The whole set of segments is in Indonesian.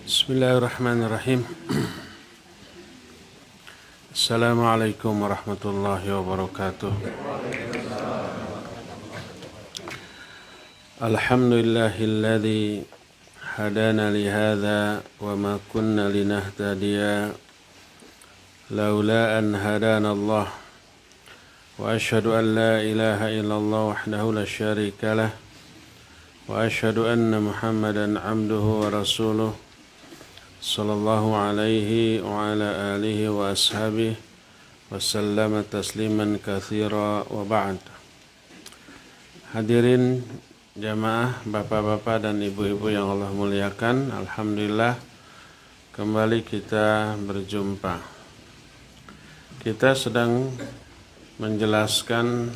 Bismillahirrahmanirrahim. Assalamualaikum warahmatullahi wabarakatuh. Alhamdulillahilladzi hadana lihadza wa ma kunna linahtadiya laula an hadana Allah. Wa asyhadu an la ilaha illallah wahdahu la syarika lah. Wa asyhadu anna Muhammadan abduhu wa rasuluh. Sallallahu alaihi wa ala alihi wa ashabihi wa sallama tasliman katsira wa ba'd. Hadirin jamaah, bapak-bapak dan ibu-ibu yang Allah muliakan, alhamdulillah kembali kita berjumpa. Kita sedang menjelaskan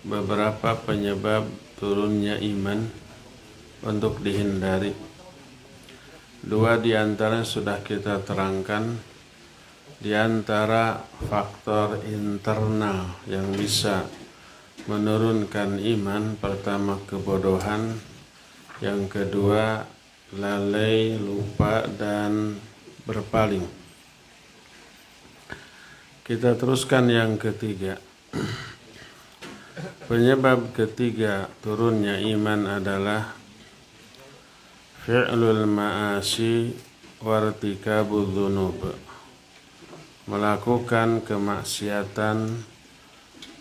beberapa penyebab turunnya iman untuk dihindari. Dua di antara sudah kita terangkan. Di antara faktor internal yang bisa menurunkan iman, pertama kebodohan, yang kedua lalai, lupa, dan berpaling. Kita teruskan yang ketiga. Penyebab ketiga turunnya iman adalah fi'lul ma'asi wartikabudz dzunub, melakukan kemaksiatan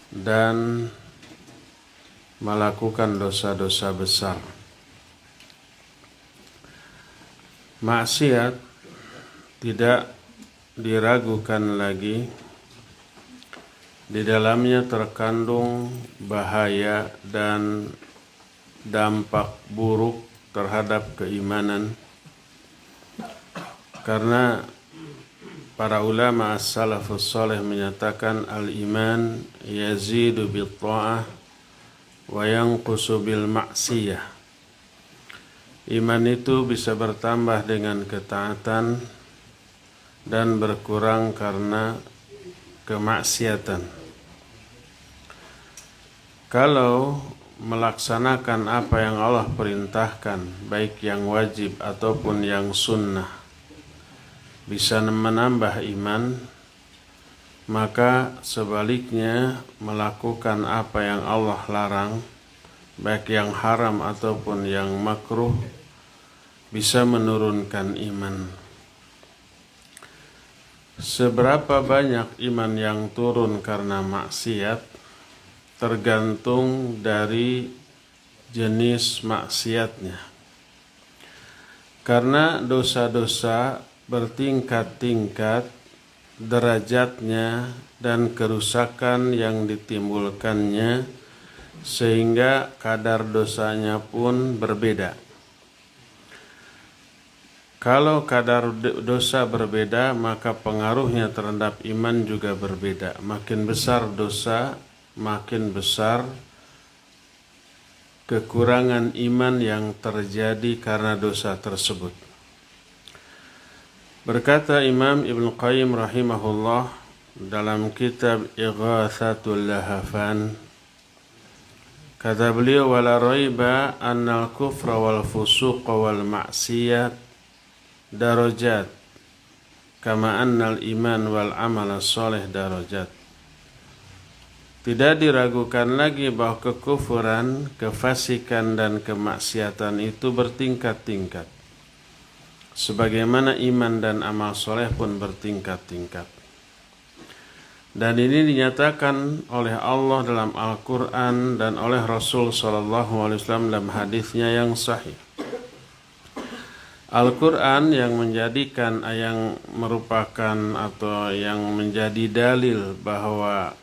dan melakukan dosa-dosa besar. Maksiat tidak diragukan lagi, di dalamnya terkandung bahaya dan dampak buruk terhadap keimanan, karena para ulama as-salafus salih menyatakan al-iman yazidu bil ta'ah wa yanqusu bil ma'siyah. Iman itu bisa bertambah dengan ketaatan dan berkurang karena kemaksiatan. Kalau melaksanakan apa yang Allah perintahkan, baik yang wajib ataupun yang sunnah, bisa menambah iman, maka sebaliknya melakukan apa yang Allah larang, baik yang haram ataupun yang makruh, bisa menurunkan iman. Seberapa banyak iman yang turun karena maksiat tergantung dari jenis maksiatnya. Karena dosa-dosa bertingkat-tingkat derajatnya dan kerusakan yang ditimbulkannya, sehingga kadar dosanya pun berbeda. Kalau kadar dosa berbeda, maka pengaruhnya terhadap iman juga berbeda. Makin besar dosa, makin besar kekurangan iman yang terjadi karena dosa tersebut. Berkata Imam Ibnu Qayyim rahimahullah dalam kitab Ighatsatul Lahafan, kata beliau, wala raiba annal kufra wal fusuq wal ma'siyat darajat kama annal iman wal amal salih darajat. Tidak diragukan lagi bahwa kekufuran, kefasikan, dan kemaksiatan itu bertingkat-tingkat, sebagaimana iman dan amal soleh pun bertingkat-tingkat. Dan ini dinyatakan oleh Allah dalam Al-Quran dan oleh Rasul SAW dalam hadisnya yang sahih. Al-Quran yang menjadikan, yang merupakan atau yang menjadi dalil bahwa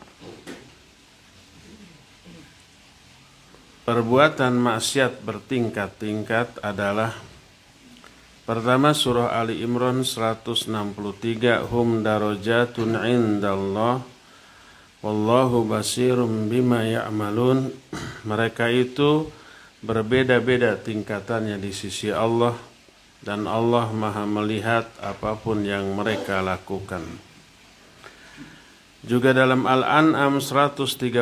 perbuatan maksiat bertingkat-tingkat adalah, pertama, surah Ali Imran 163, hum darajatun indallah wallahu basirum bima ya'malun. Mereka itu berbeda-beda tingkatannya di sisi Allah, dan Allah Maha melihat apapun yang mereka lakukan. Juga dalam Al-An'am 132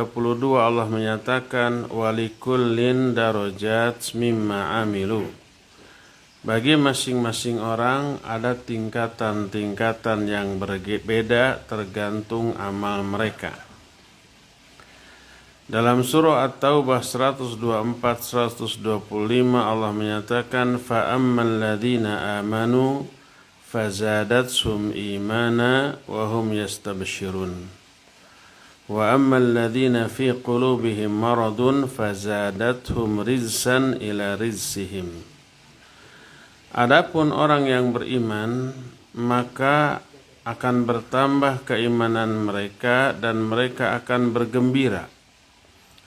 Allah menyatakan walikullin darajat mimma amilu. Bagi masing-masing orang ada tingkatan-tingkatan yang berbeda tergantung amal mereka. Dalam surah At-Taubah 124-125 Allah menyatakan fa'ammal ladzina amanu fazadathum imana wa hum yastabshirun wa ammal ladzina fi qulubihim maradun fazadathum rizsan ila rizsihim. Adapun orang yang beriman maka akan bertambah keimanan mereka dan mereka akan bergembira.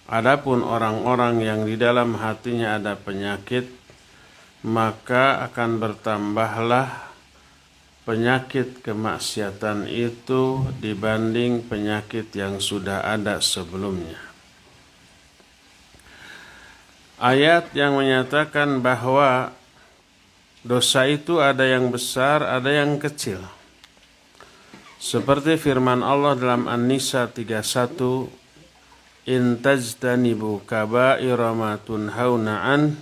Adapun orang-orang yang di dalam hatinya ada penyakit, maka akan bertambahlah penyakit kemaksiatan itu dibanding penyakit yang sudah ada sebelumnya. Ayat yang menyatakan bahwa dosa itu ada yang besar, ada yang kecil. Seperti firman Allah dalam An-Nisa 31, in tajtanibu kaba'ira ma tunhauna an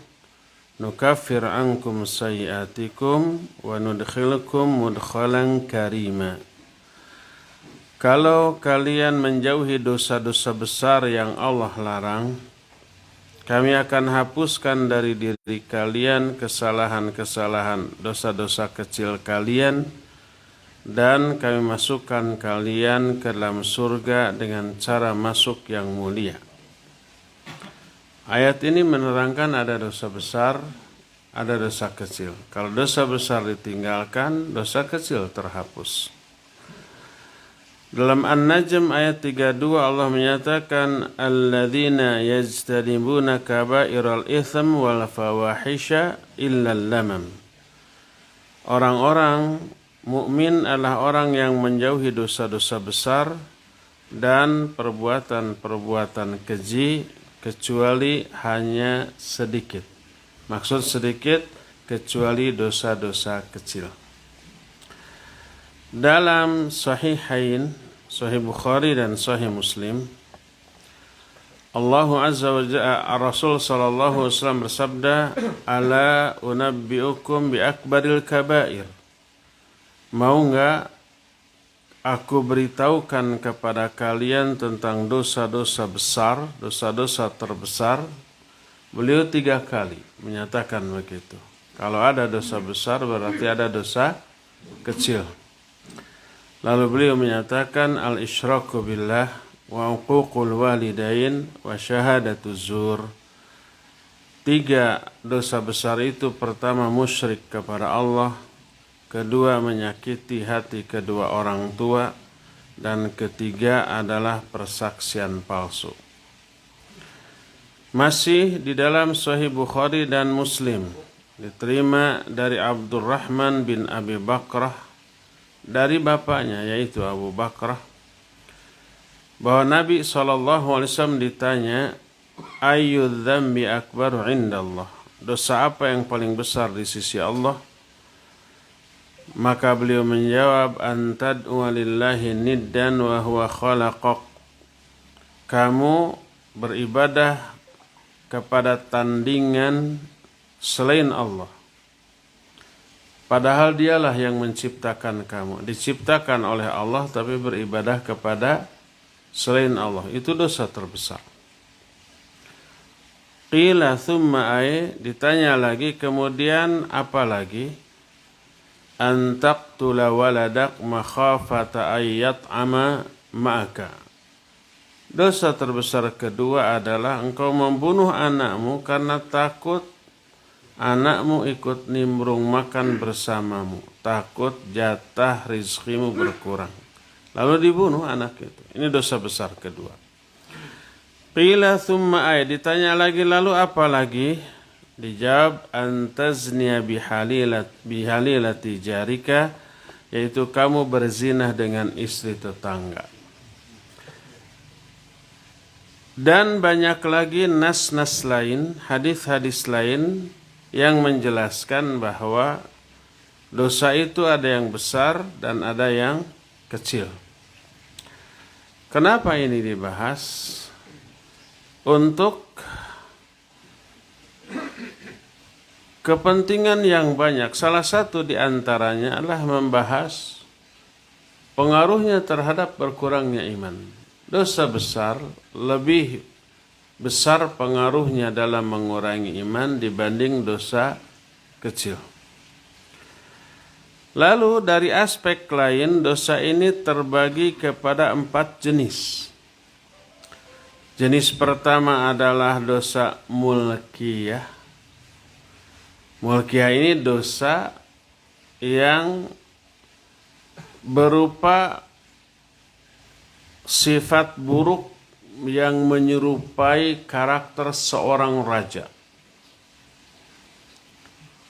nukaffir ankum sayiatikum wa nudkhilukum mudkhalan karima. Kalau kalian menjauhi dosa-dosa besar yang Allah larang, kami akan hapuskan dari diri kalian kesalahan-kesalahan dosa-dosa kecil kalian, dan kami masukkan kalian ke dalam surga dengan cara masuk yang mulia. Ayat ini menerangkan ada dosa besar, ada dosa kecil. Kalau dosa besar ditinggalkan, dosa kecil terhapus. Dalam An-Najm ayat 32 Allah menyatakan alladzina yajtanibuna kaba'iral itsm wal fawahisha illa lamam. Orang-orang mukmin adalah orang yang menjauhi dosa-dosa besar dan perbuatan-perbuatan keji kecuali hanya sedikit. Maksud sedikit kecuali dosa-dosa kecil. Dalam Sahihain, Sahih Bukhari dan Sahih Muslim, Allah Azza wa Jalla Rasul sallallahu alaihi wasallam bersabda, "Ala unabbiukum bi akbaril kabair." Mau enggak aku beritahukan kepada kalian tentang dosa-dosa besar, dosa-dosa terbesar? Beliau 3 kali menyatakan begitu. Kalau ada dosa besar berarti ada dosa kecil. Lalu beliau menyatakan al-isyraku billah wa uququl walidain wa syahadatuz zur. 3 dosa besar itu, pertama musyrik kepada Allah, kedua menyakiti hati kedua orang tua, dan ketiga adalah persaksian palsu. Masih di dalam Sahih Bukhari dan Muslim, diterima dari Abdurrahman bin Abi Bakrah dari bapaknya yaitu Abu Bakrah, bahwa Nabi SAW ditanya, ayyudz dzambi akbaru indallah, dosa apa yang paling besar di sisi Allah? Maka beliau menjawab, antad'u lillahi niddan wa huwa khalaqak, kamu beribadah kepada tandingan selain Allah, padahal dialah yang menciptakan kamu. Diciptakan oleh Allah tapi beribadah kepada selain Allah, itu dosa terbesar. Qila thumma ay, ditanya lagi kemudian apa lagi? An taqtula waladak makhafata ayyat ama ma'aka. Dosa terbesar kedua adalah engkau membunuh anakmu karena takut anakmu ikut nimbrung makan bersamamu, takut jatah rizkimu berkurang, lalu dibunuh anak itu. Ini dosa besar kedua. Qila thumma ay, ditanya lagi lalu apa lagi? Dijawab, antazniya bihalilati jarika, yaitu kamu berzinah dengan istri tetangga. Dan banyak lagi nas-nas lain, hadis-hadis lain yang menjelaskan bahwa dosa itu ada yang besar dan ada yang kecil. Kenapa ini dibahas? Untuk kepentingan yang banyak. Salah satu di antaranya adalah membahas pengaruhnya terhadap berkurangnya iman. Dosa besar lebih besar pengaruhnya dalam mengurangi iman dibanding dosa kecil. Lalu dari aspek lain, dosa ini terbagi kepada 4 jenis. Jenis pertama adalah dosa mulkiyah. Mulkiyah ini dosa yang berupa sifat buruk yang menyerupai karakter seorang raja.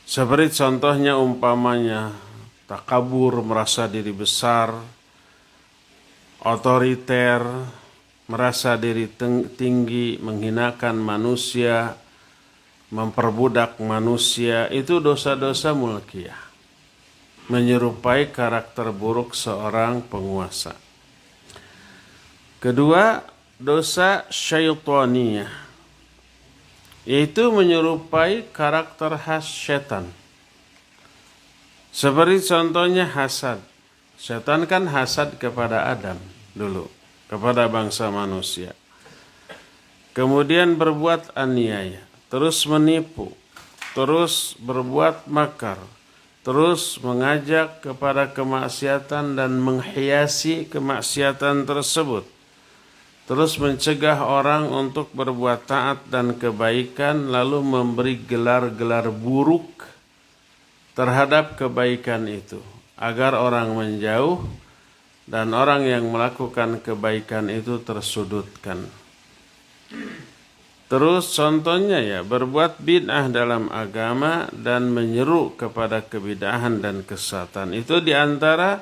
Seperti contohnya umpamanya takabur, merasa diri besar, otoriter, merasa diri tinggi, menghinakan manusia, memperbudak manusia, itu dosa-dosa mulkiyah, menyerupai karakter buruk seorang penguasa. Kedua, dosa syaitaniyah, yaitu menyerupai karakter khas setan. Seperti contohnya hasad. Setan kan hasad kepada Adam dulu, kepada bangsa manusia. Kemudian berbuat aniaya, terus menipu, terus berbuat makar, terus mengajak kepada kemaksiatan dan menghiasi kemaksiatan tersebut. Terus mencegah orang untuk berbuat taat dan kebaikan, lalu memberi gelar-gelar buruk terhadap kebaikan itu, agar orang menjauh dan orang yang melakukan kebaikan itu tersudutkan. Terus contohnya ya, berbuat bid'ah dalam agama dan menyeru kepada kebid'ahan dan kesesatan. Itu diantara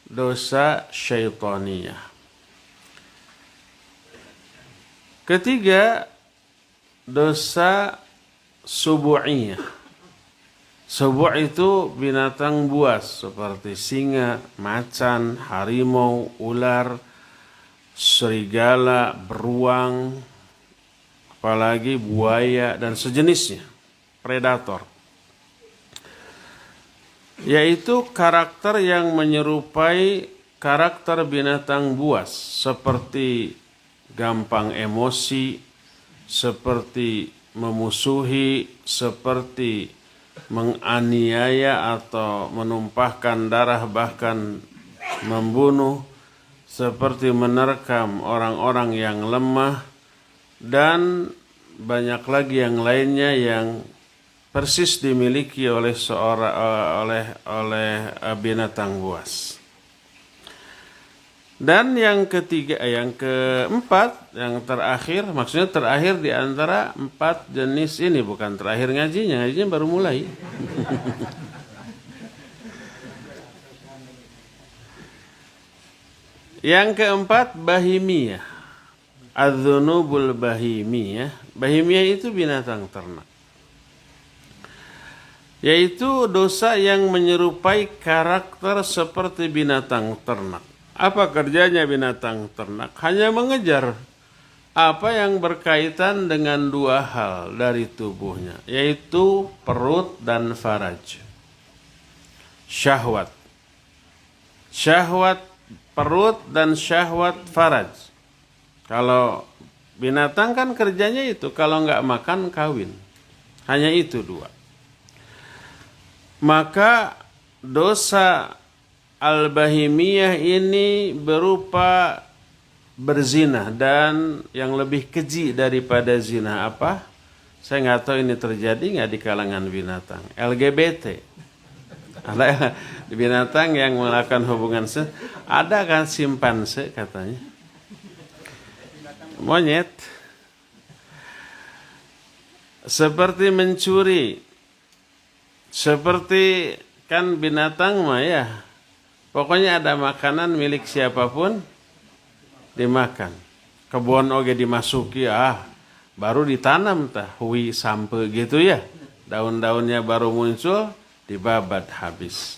dosa syaitaniyah. Ketiga, dosa subu'iyah. Subu' itu binatang buas seperti singa, macan, harimau, ular, serigala, beruang, apalagi buaya dan sejenisnya, predator. Yaitu karakter yang menyerupai karakter binatang buas, seperti gampang emosi, seperti memusuhi, seperti menganiaya atau menumpahkan darah, bahkan membunuh, seperti menerkam orang-orang yang lemah, dan banyak lagi yang lainnya yang persis dimiliki oleh binatang buas. Dan yang ketiga, yang keempat, yang terakhir, maksudnya terakhir di antara 4 jenis ini, bukan terakhir ngajinya baru mulai. Yang keempat, bahimiyah. Adzunubul bahimiyah. Bahimiyah itu binatang ternak. Yaitu dosa yang menyerupai karakter seperti binatang ternak. Apa kerjanya binatang ternak? Hanya mengejar apa yang berkaitan dengan 2 hal dari tubuhnya, yaitu perut dan faraj. Syahwat. Syahwat perut dan syahwat faraj. Kalau binatang kan kerjanya itu, kalau nggak makan kawin. Hanya itu 2. Maka dosa al-bahimiyah ini berupa berzina, dan yang lebih keji daripada zina apa? Saya nggak tahu ini terjadi nggak di kalangan binatang. LGBT. Ada binatang yang melakukan hubungan seks. Ada kan simpanse katanya. Monyet. Seperti mencuri. Seperti kan binatang mah ya. Pokoknya ada makanan milik siapapun dimakan. Kebun oge dimasuki, baru ditanam tah hui sampe gitu ya. Daun-daunnya baru muncul, dibabat habis.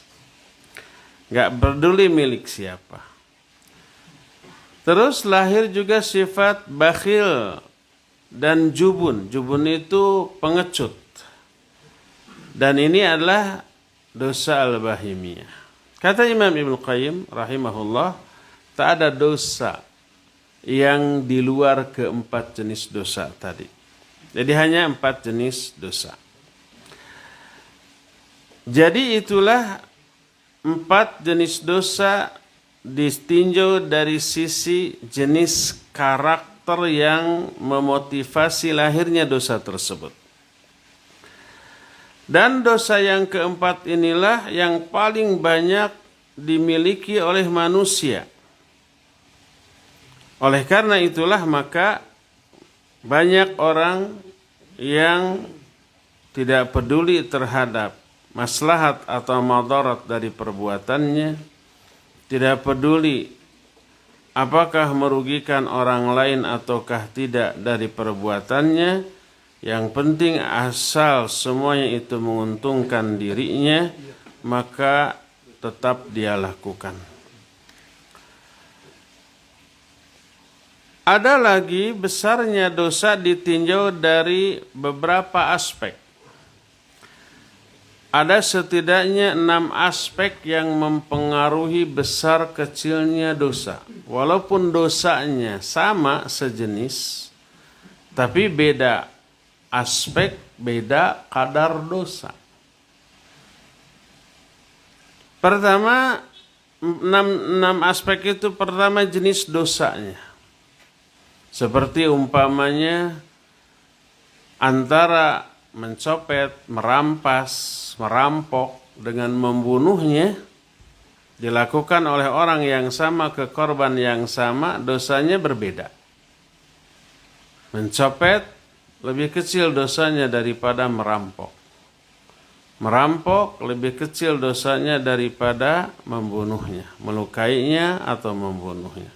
Gak peduli milik siapa. Terus lahir juga sifat bakhil dan jubun. Jubun itu pengecut. Dan ini adalah dosa al-bahimiyah. Kata Imam Ibnu Qayyim rahimahullah, tak ada dosa yang di luar keempat jenis dosa tadi. Jadi hanya 4 jenis dosa. Jadi itulah 4 jenis dosa ditinjau dari sisi jenis karakter yang memotivasi lahirnya dosa tersebut. Dan dosa yang keempat inilah yang paling banyak dimiliki oleh manusia. Oleh karena itulah maka banyak orang yang tidak peduli terhadap maslahat atau madarat dari perbuatannya, tidak peduli apakah merugikan orang lain ataukah tidak dari perbuatannya. Yang penting asal semuanya itu menguntungkan dirinya, maka tetap dia lakukan. Ada lagi besarnya dosa ditinjau dari beberapa aspek. Ada setidaknya 6 aspek yang mempengaruhi besar kecilnya dosa. Walaupun dosanya sama sejenis, tapi beda aspek, beda kadar dosa. Pertama, 6 aspek itu pertama jenis dosanya. Seperti umpamanya antara mencopet, merampas, merampok dengan membunuhnya dilakukan oleh orang yang sama ke korban yang sama, dosanya berbeda. Mencopet lebih kecil dosanya daripada merampok. Merampok lebih kecil dosanya daripada membunuhnya, melukainya atau membunuhnya.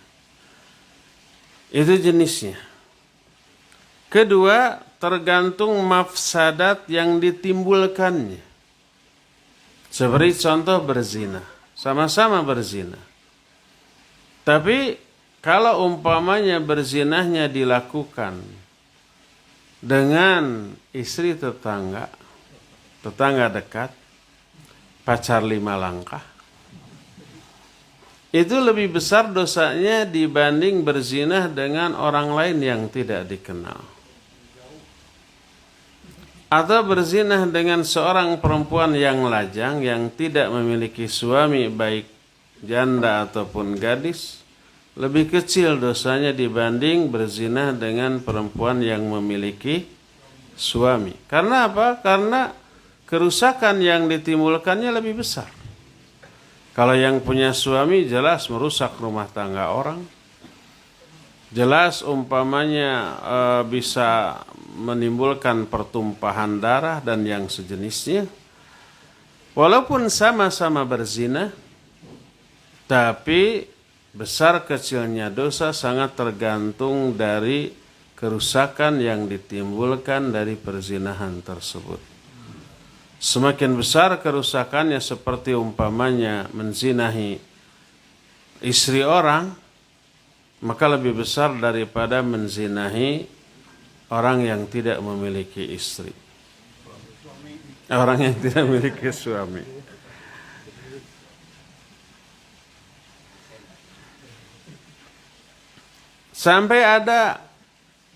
Itu jenisnya. Kedua, tergantung mafsadat yang ditimbulkannya. Seperti contoh berzina, sama-sama berzina. Tapi kalau umpamanya berzinahnya dilakukan dengan istri tetangga dekat, pacar 5 langkah, itu lebih besar dosanya dibanding berzinah dengan orang lain yang tidak dikenal. Atau berzinah dengan seorang perempuan yang lajang, yang tidak memiliki suami, baik janda ataupun gadis, lebih kecil dosanya dibanding berzinah dengan perempuan yang memiliki suami. Karena apa? Karena kerusakan yang ditimbulkannya lebih besar. Kalau yang punya suami jelas merusak rumah tangga orang. Jelas umpamanya bisa menimbulkan pertumpahan darah dan yang sejenisnya. Walaupun sama-sama berzina, tapi besar kecilnya dosa sangat tergantung dari kerusakan yang ditimbulkan dari perzinahan tersebut. Semakin besar kerusakannya, seperti umpamanya menzinahi istri orang, maka lebih besar daripada menzinahi orang yang tidak memiliki istri. Orang yang tidak memiliki suami. Sampai ada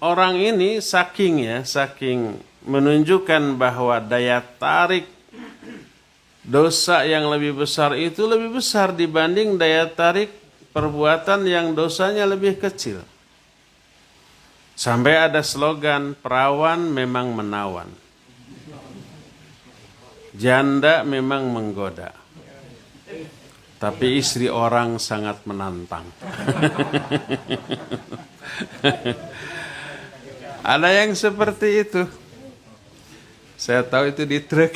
orang ini saking menunjukkan bahwa daya tarik dosa yang lebih besar itu lebih besar dibanding daya tarik perbuatan yang dosanya lebih kecil. Sampai ada slogan, perawan memang menawan, janda memang menggoda, tapi istri orang sangat menantang. Ada yang seperti itu. Saya tahu itu di truk.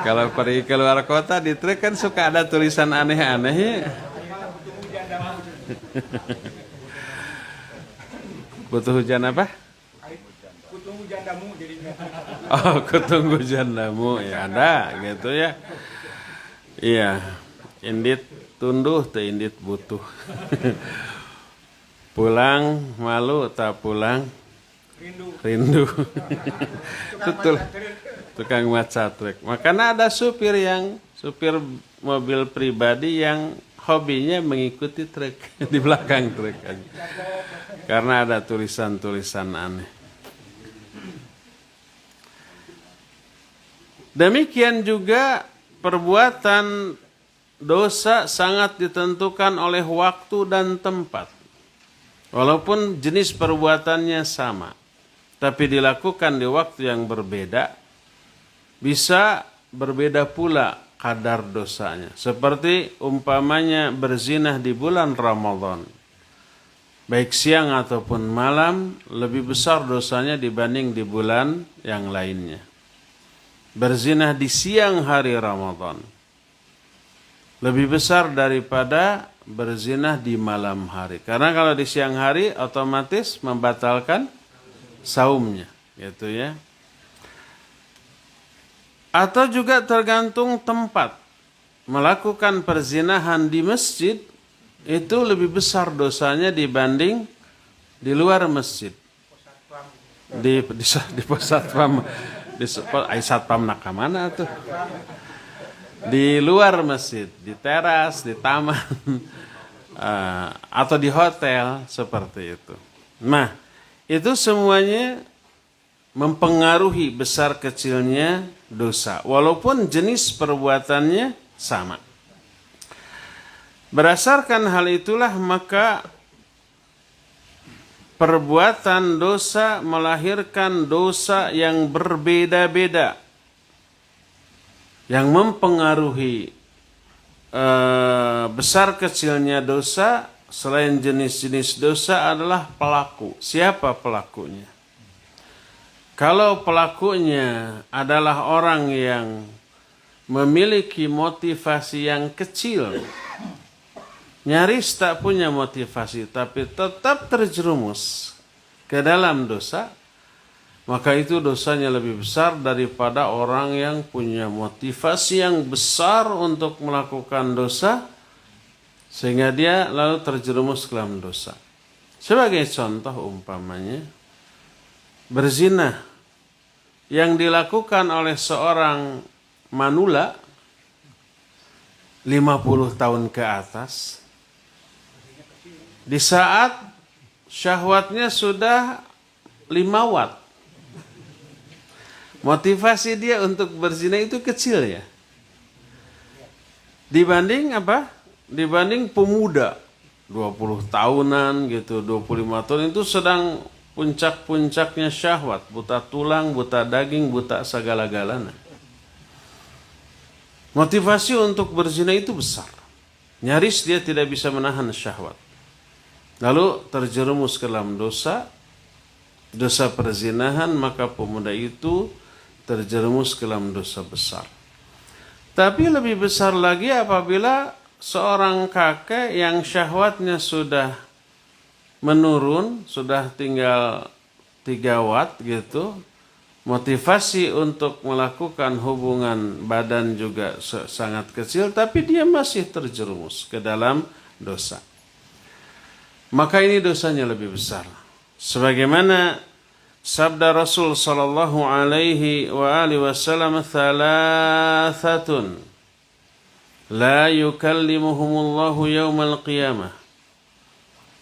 Kalau pergi keluar kota di truk kan suka ada tulisan aneh-aneh ya. Butuh hujan apa? Kutunggu jandamu jadinya. Oh, kutunggu jandamu ya ada gitu ya. Iya, indit tunduh teh indit butuh. Pulang malu tak pulang rindu. Betul. tukang maca truk. Makanya ada supir mobil pribadi yang hobinya mengikuti truk di belakang truk aja. Karena ada tulisan-tulisan aneh. Demikian juga perbuatan dosa sangat ditentukan oleh waktu dan tempat. Walaupun jenis perbuatannya sama, tapi dilakukan di waktu yang berbeda, bisa berbeda pula kadar dosanya. Seperti umpamanya berzinah di bulan Ramadan. Baik siang ataupun malam, lebih besar dosanya dibanding di bulan yang lainnya. Berzinah di siang hari Ramadan lebih besar daripada berzinah di malam hari. Karena kalau di siang hari otomatis membatalkan saumnya, gitu ya. Atau juga tergantung tempat. Melakukan perzinahan di masjid itu lebih besar dosanya dibanding di luar masjid. Di pos satpam, di satpam nakamana tuh. Di luar masjid, di teras, di taman, atau di hotel, seperti itu. Nah, itu semuanya mempengaruhi besar kecilnya dosa, walaupun jenis perbuatannya sama. Berdasarkan hal itulah maka perbuatan dosa melahirkan dosa yang berbeda-beda, yang mempengaruhi besar kecilnya dosa. Selain jenis-jenis dosa adalah pelaku. Siapa pelakunya? Kalau pelakunya adalah orang yang memiliki motivasi yang kecil, nyaris tak punya motivasi, tapi tetap terjerumus ke dalam dosa, maka itu dosanya lebih besar daripada orang yang punya motivasi yang besar untuk melakukan dosa, sehingga dia lalu terjerumus ke dalam dosa. Sebagai contoh umpamanya, berzina yang dilakukan oleh seorang manula 50 tahun ke atas, di saat syahwatnya sudah 5 watt. Motivasi dia untuk berzina itu kecil ya. Dibanding apa? Dibanding pemuda 20 tahunan gitu, 25 tahun itu sedang puncak-puncaknya syahwat, buta tulang, buta daging, buta segala-galanya. Motivasi untuk berzina itu besar. Nyaris dia tidak bisa menahan syahwat. Lalu terjerumus ke dalam dosa perzinahan, maka pemuda itu terjerumus ke dalam dosa besar. Tapi lebih besar lagi apabila seorang kakek yang syahwatnya sudah menurun, sudah tinggal 3 watt gitu, motivasi untuk melakukan hubungan badan juga sangat kecil, tapi dia masih terjerumus ke dalam dosa. Maka ini dosanya lebih besar. Sebagaimana sabda Rasul sallallahu alaihi wa alihi wasallam, "Thalathatun la yukallimuhumullahu yaumal qiyamah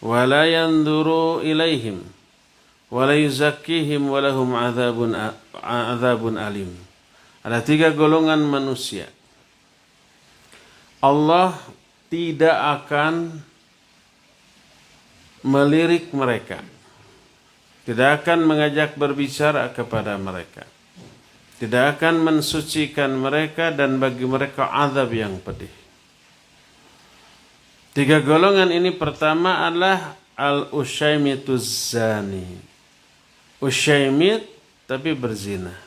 wa la yanzuru ilaihim wa la yuzakkihim wa lahum adzabun alim." Ada 3 golongan manusia Allah tidak akan melirik mereka, tidak akan mengajak berbicara kepada mereka, tidak akan mensucikan mereka, dan bagi mereka azab yang pedih. 3 golongan ini, pertama adalah al-usyaimituz zani, usyaimit tapi berzina,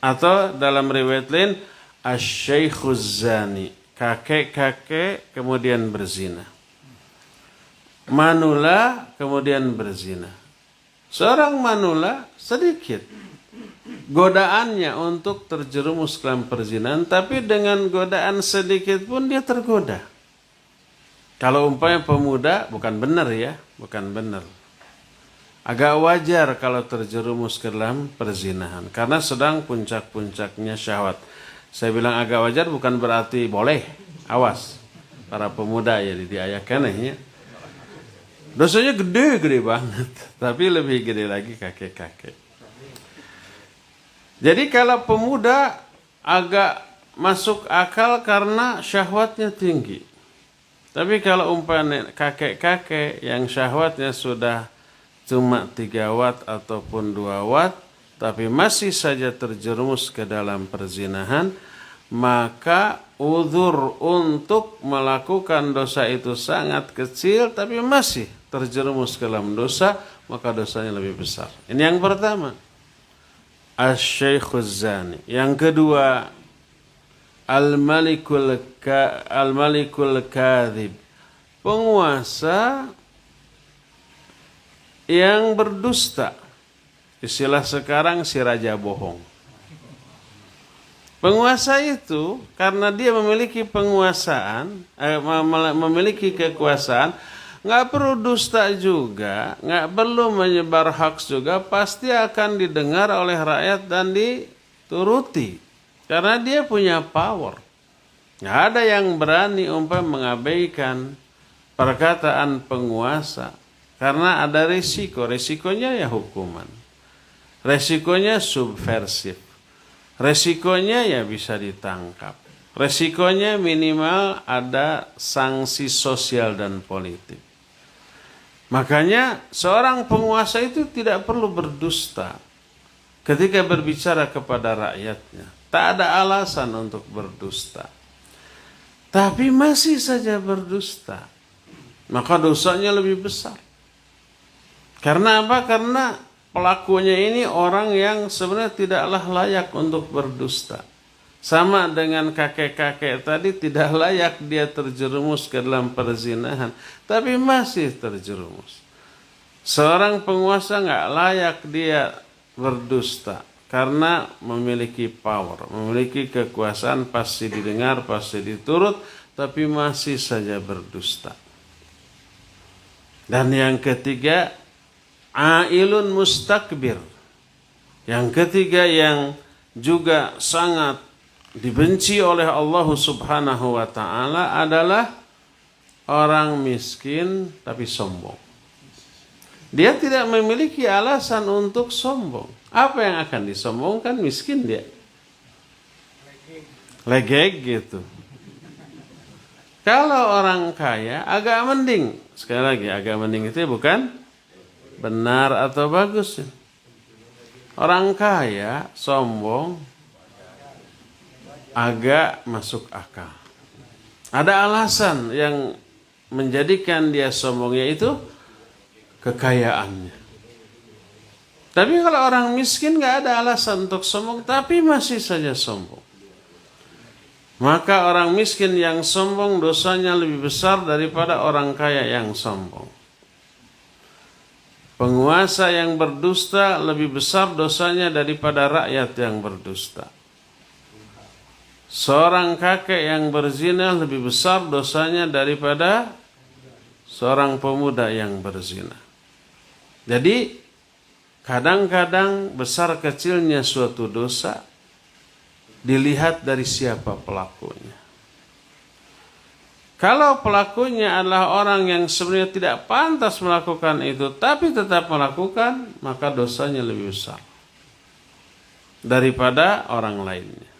atau dalam riwayat lain asy-syaikhuz zani, kakek-kakek kemudian berzina. Manula kemudian berzina. Seorang manula sedikit godaannya untuk terjerumus ke dalam perzinahan, tapi dengan godaan sedikit pun dia tergoda. Kalau umpamanya pemuda, bukan benar ya, bukan benar. agak wajar kalau terjerumus ke dalam perzinahan karena sedang puncak-puncaknya syahwat. Saya bilang agak wajar bukan berarti boleh. Awas para pemuda ya diayakan ya. Dosanya gede-gede banget, tapi lebih gede lagi kakek-kakek. Jadi kalau pemuda agak masuk akal karena syahwatnya tinggi. Tapi kalau umpamanya kakek-kakek yang syahwatnya sudah cuma 3 watt ataupun 2 watt, tapi masih saja terjerumus ke dalam perzinahan, maka uzur untuk melakukan dosa itu sangat kecil, tapi masih terjerumus ke dalam dosa, maka dosanya lebih besar. Ini yang pertama, asy-syaikhuz zani. Yang kedua, al-malikul kadzib, penguasa yang berdusta. Istilah sekarang si raja bohong. Penguasa itu karena dia memiliki penguasaan, memiliki kekuasaan, nggak perlu dusta juga, nggak perlu menyebar hoax juga, pasti akan didengar oleh rakyat dan dituruti. Karena dia punya power. Nggak ada yang berani mengabaikan perkataan penguasa. Karena ada risiko. Risikonya ya hukuman. Risikonya subversif. Risikonya ya bisa ditangkap. Risikonya minimal ada sanksi sosial dan politik. Makanya seorang penguasa itu tidak perlu berdusta ketika berbicara kepada rakyatnya. Tak ada alasan untuk berdusta. Tapi masih saja berdusta. Maka dosanya lebih besar. Karena apa? Karena pelakunya ini orang yang sebenarnya tidaklah layak untuk berdusta. Sama dengan kakek-kakek tadi, tidak layak dia terjerumus ke dalam perzinahan. Tapi masih terjerumus. Seorang penguasa nggak layak dia berdusta. Karena memiliki power, memiliki kekuasaan, pasti didengar, pasti diturut. Tapi masih saja berdusta. Dan yang ketiga, ailun mustakbir. Yang ketiga yang juga sangat dibenci oleh Allah Subhanahu wa taala adalah orang miskin tapi sombong. Dia tidak memiliki alasan untuk sombong. Apa yang akan disombongkan? Miskin dia. Legek gitu. Kalau orang kaya agak mending. Sekali lagi agak mending itu bukan benar atau bagus. Orang kaya sombong agak masuk akal. Ada alasan yang menjadikan dia sombong, yaitu kekayaannya. Tapi kalau orang miskin gak ada alasan untuk sombong, tapi masih saja sombong. Maka orang miskin yang sombong dosanya lebih besar daripada orang kaya yang sombong. Penguasa yang berdusta lebih besar dosanya daripada rakyat yang berdusta. Seorang kakek yang berzina lebih besar dosanya daripada seorang pemuda yang berzina. Jadi kadang-kadang besar kecilnya suatu dosa dilihat dari siapa pelakunya. Kalau pelakunya adalah orang yang sebenarnya tidak pantas melakukan itu, tapi tetap melakukan, maka dosanya lebih besar daripada orang lainnya.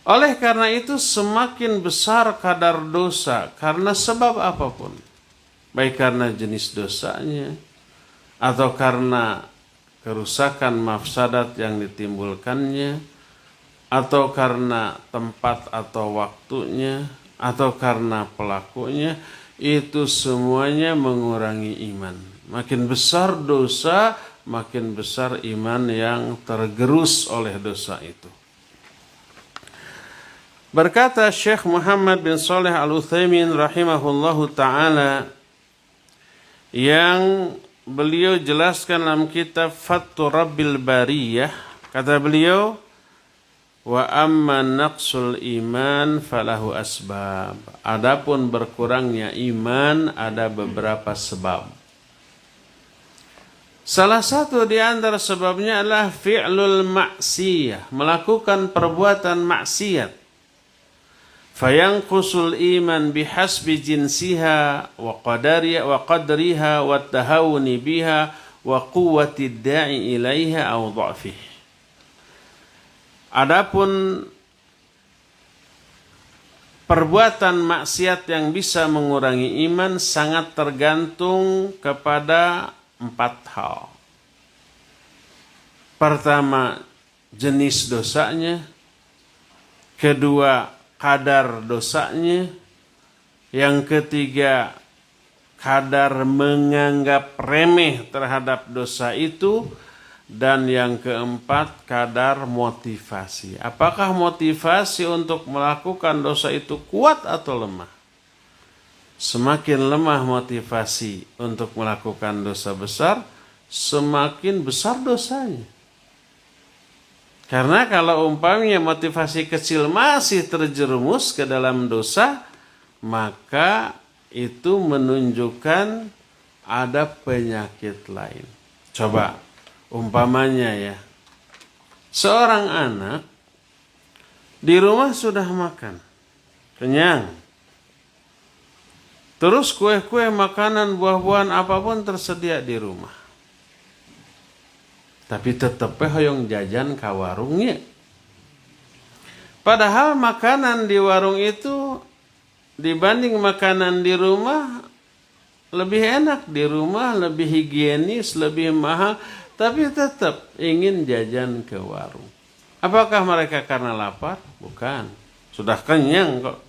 Oleh karena itu semakin besar kadar dosa karena sebab apapun. Baik karena jenis dosanya atau karena kerusakan mafsadat yang ditimbulkannya, atau karena tempat atau waktunya, atau karena pelakunya, itu semuanya mengurangi iman. Makin besar dosa, makin besar iman yang tergerus oleh dosa itu. Berkata Syekh Muhammad bin Shalih Al-Utsaimin rahimahullahu ta'ala, yang beliau jelaskan dalam kitab Fathur Rabbil Bariyah, kata beliau, wa amma naqsul iman falahu asbab. Adapun berkurangnya iman ada beberapa sebab. Salah satu di antara sebabnya adalah fi'lul maksiyah, melakukan perbuatan maksiat. Fayanqusul iman bihasbi jinsiha wa qadriha wa tahawuni biha wa quwwati da'i ilaiha aw dha'fih. Adapun perbuatan maksiat yang bisa mengurangi iman sangat tergantung kepada 4 hal. Pertama, jenis dosanya. Kedua, kadar dosanya. Yang ketiga, kadar menganggap remeh terhadap dosa itu. Dan yang keempat, kadar motivasi. Apakah motivasi untuk melakukan dosa itu kuat atau lemah? Semakin lemah motivasi untuk melakukan dosa besar, semakin besar dosanya. Karena kalau umpamanya motivasi kecil masih terjerumus ke dalam dosa, maka itu menunjukkan ada penyakit lain. Coba umpamanya ya, seorang anak di rumah sudah makan, kenyang. Terus kue-kue, makanan, buah-buahan apapun tersedia di rumah. Tapi tetep hoyong jajan ka warungnya. Padahal makanan di warung itu dibanding makanan di rumah lebih enak, di rumah lebih higienis, lebih mahal, tapi tetap ingin jajan ke warung. Apakah mereka karena lapar? Bukan. Sudah kenyang kok.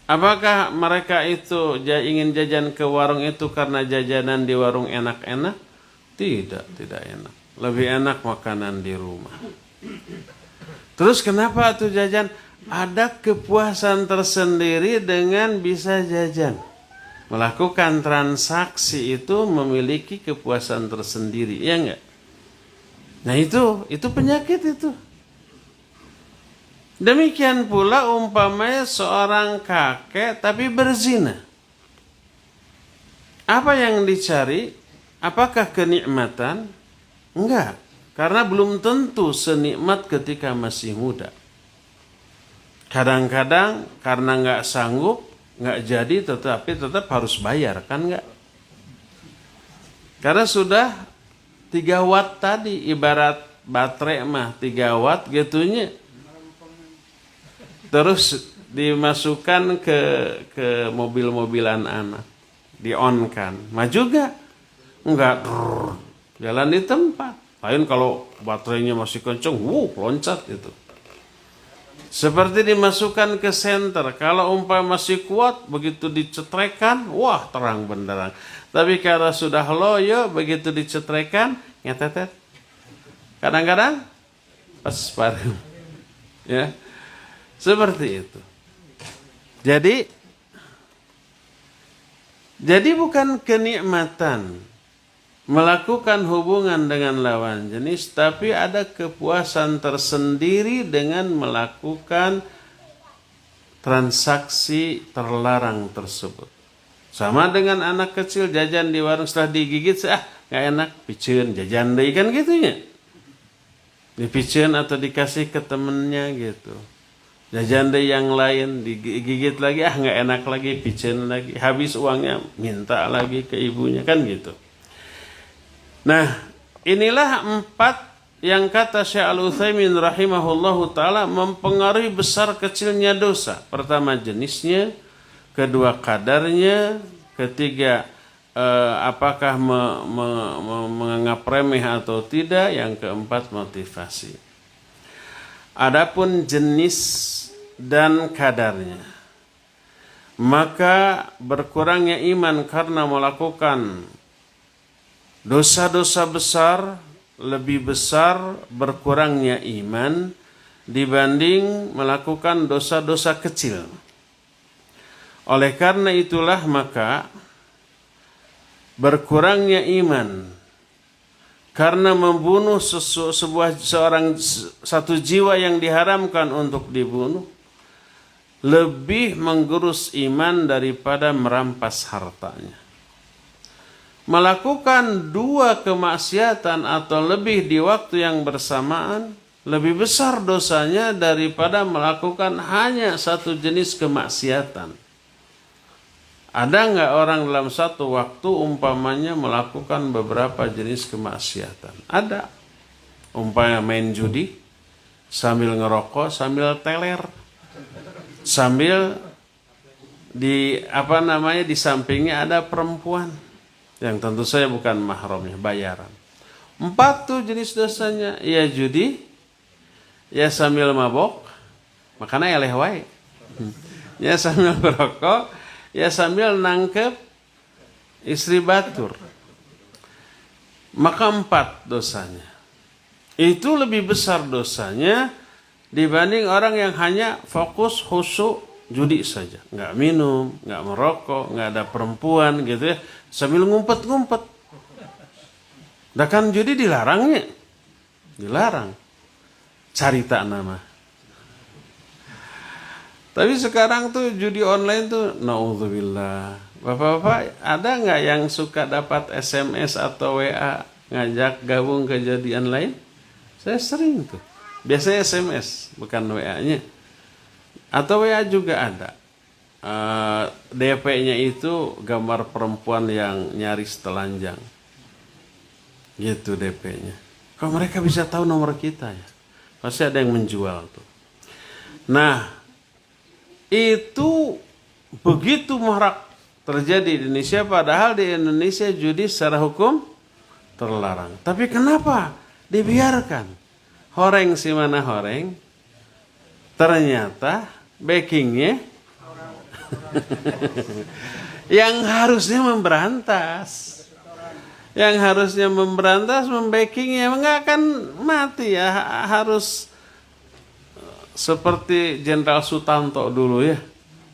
Apakah mereka itu ingin jajan ke warung itu karena jajanan di warung enak-enak? Tidak enak. Lebih enak makanan di rumah. Terus kenapa tuh jajan? Ada kepuasan tersendiri dengan bisa jajan. Melakukan transaksi itu memiliki kepuasan tersendiri, ya enggak? Nah itu penyakit itu. Demikian pula umpamanya seorang kakek tapi berzina. Apa yang dicari? Apakah kenikmatan? Enggak, karena belum tentu senikmat ketika masih muda. Kadang-kadang karena enggak sanggup, enggak jadi, tetapi tetap harus bayar, kan enggak? Karena sudah 3 watt tadi, ibarat baterai mah 3 watt gitunya. Terus dimasukkan ke mobil-mobilan anak, di-on-kan, maju gak? Enggak, jalan di tempat. Lain kalau baterainya masih kenceng, loncat itu. Seperti dimasukkan ke senter, kalau umpama masih kuat, begitu dicetrekan, wah terang benderang. Tapi kalau sudah loyo, begitu dicetrekan, ngetetet. Kadang-kadang pas paru, ya. Seperti itu. Jadi bukan kenikmatan melakukan hubungan dengan lawan jenis, tapi ada kepuasan tersendiri dengan melakukan transaksi terlarang tersebut. Sama dengan anak kecil jajan di warung, setelah digigit, nggak enak, piceun jajan deui kan gitunya. Dipiceun atau dikasih ke temennya gitu. Jajan deh yang lain, digigit lagi, nggak enak lagi, piceun lagi, habis uangnya minta lagi ke ibunya, kan gitu. Nah, inilah 4 yang kata Syekh Al-Utsaimin rahimahullahu ta'ala mempengaruhi besar kecilnya dosa. Pertama jenisnya, kedua kadarnya, ketiga apakah menganggap remeh atau tidak, yang keempat motivasi. Adapun jenis dan kadarnya, maka berkurangnya iman karena melakukan dosa-dosa besar, lebih besar berkurangnya iman dibanding melakukan dosa-dosa kecil. Oleh karena itulah maka berkurangnya iman karena membunuh satu jiwa yang diharamkan untuk dibunuh lebih menggerus iman daripada merampas hartanya. melakukan 2 kemaksiatan atau lebih di waktu yang bersamaan lebih besar dosanya daripada melakukan hanya 1 jenis kemaksiatan. Ada nggak orang dalam satu waktu umpamanya melakukan beberapa jenis kemaksiatan? Ada. Umpamanya main judi, sambil ngerokok, sambil teler, sambil di sampingnya ada perempuan yang tentu saja bukan mahramnya, bayaran. 4 tuh jenis dosanya, ya judi, ya sambil mabok, makanya eleh wae. Ya sambil berokok, ya sambil nangkep istri batur. Maka 4 dosanya. Itu lebih besar dosanya dibanding orang yang hanya fokus khusyuk judi saja. Nggak minum, nggak merokok, nggak ada perempuan gitu ya. Sambil ngumpet-ngumpet. Dah kan judi dilarangnya. Dilarang. Carita nama. Tapi sekarang tuh judi online tuh, naudzubillah. Bapak-bapak ada nggak yang suka dapat SMS atau WA ngajak gabung kejadian lain? Saya sering tuh. Biasanya SMS, bukan WA-nya. Atau WA juga ada. DP-nya itu gambar perempuan yang nyaris telanjang. Gitu DP-nya. Kok mereka bisa tahu nomor kita ya? Pasti ada yang menjual tuh. Nah, itu begitu marak terjadi di Indonesia, padahal di Indonesia judi secara hukum terlarang. Tapi kenapa dibiarkan? Horeng si mana horeng, ternyata backingnya yang harusnya memberantas. Yang harusnya memberantas, membackingnya nggak akan mati ya. Harus seperti Jenderal Sutanto dulu ya.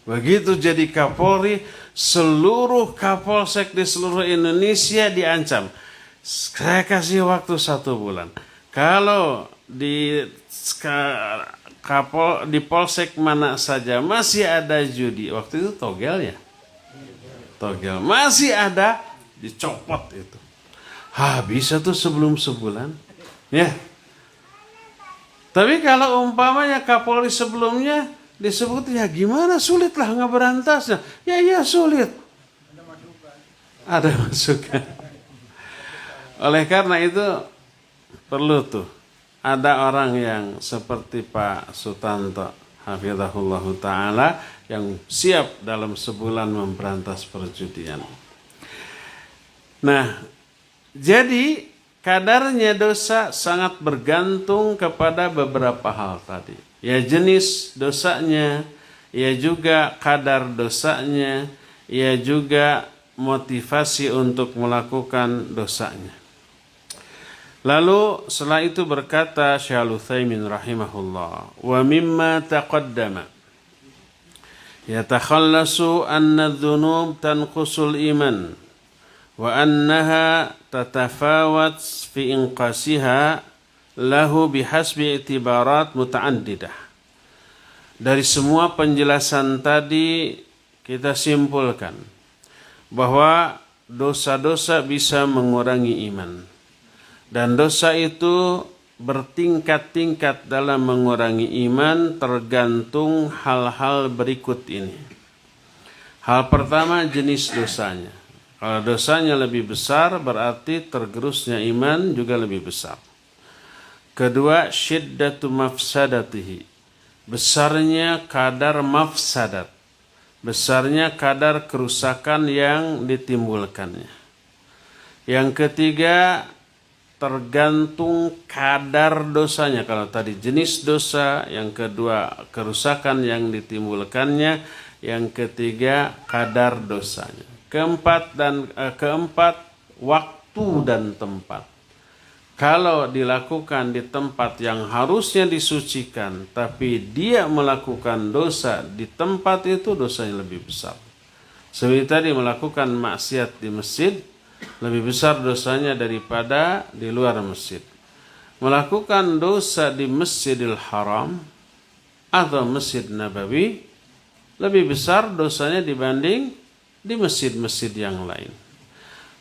Begitu jadi Kapolri, seluruh Kapolsek di seluruh Indonesia diancam. Saya kasih waktu 1 bulan. Kalau di Polsek mana saja masih ada judi, waktu itu togel ya. Togel masih ada, dicopot itu. Bisa tuh sebelum sebulan. Ya. Tapi kalau umpamanya Kapolri sebelumnya disebut, ya gimana, sulit lah ngeberantasnya. Ya sulit. Ada masukan. Oleh karena itu perlu tuh ada orang yang seperti Pak Sutanto hafizahullah ta'ala yang siap dalam sebulan memberantas perjudian. Nah, jadi kadarnya dosa sangat bergantung kepada beberapa hal tadi. Ya jenis dosanya, ya juga kadar dosanya, ya juga motivasi untuk melakukan dosanya. Lalu setelah itu berkata Syekh Al-Utsaimin rahimahullah, wa mimma taqaddama yatakhallasu anna adh-dhunub tanqusul iman wa annaha tatafawat fi inqasiha lahu bihasbi i'tibarat muta'addidah. Dari semua penjelasan tadi kita simpulkan bahwa dosa-dosa bisa mengurangi iman. Dan dosa itu bertingkat-tingkat dalam mengurangi iman tergantung hal-hal berikut ini. Hal pertama, jenis dosanya. Kalau dosanya lebih besar berarti tergerusnya iman juga lebih besar. Kedua, syiddatu mafsadatihi. Besarnya kadar mafsadat. Besarnya kadar kerusakan yang ditimbulkannya. Yang ketiga, tergantung kadar dosanya. Kalau tadi jenis dosa, yang kedua kerusakan yang ditimbulkannya, yang ketiga kadar dosanya. Keempat, waktu dan tempat. Kalau dilakukan di tempat yang harusnya disucikan, tapi dia melakukan dosa di tempat itu, dosanya lebih besar. Seperti tadi melakukan maksiat di masjid, lebih besar dosanya daripada di luar masjid. Melakukan dosa di Masjidil Haram atau Masjid Nabawi lebih besar dosanya dibanding di masjid-masjid yang lain.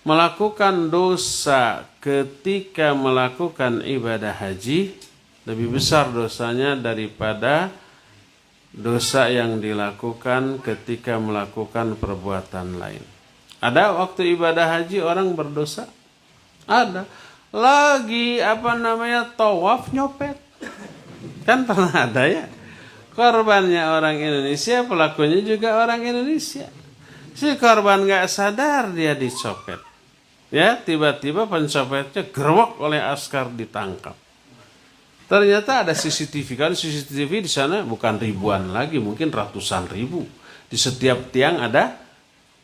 melakukan dosa ketika melakukan ibadah haji lebih besar dosanya daripada dosa yang dilakukan ketika melakukan perbuatan lain. Ada waktu ibadah haji orang berdosa? Ada. Lagi tawaf nyopet. Kan pernah ada ya? Korbannya orang Indonesia, pelakunya juga orang Indonesia. Si korban gak sadar dia dicopet. Ya, tiba-tiba pencopetnya gerwak oleh askar ditangkap. Ternyata ada CCTV. Kan CCTV di sana bukan ribuan lagi, mungkin ratusan ribu. Di setiap tiang ada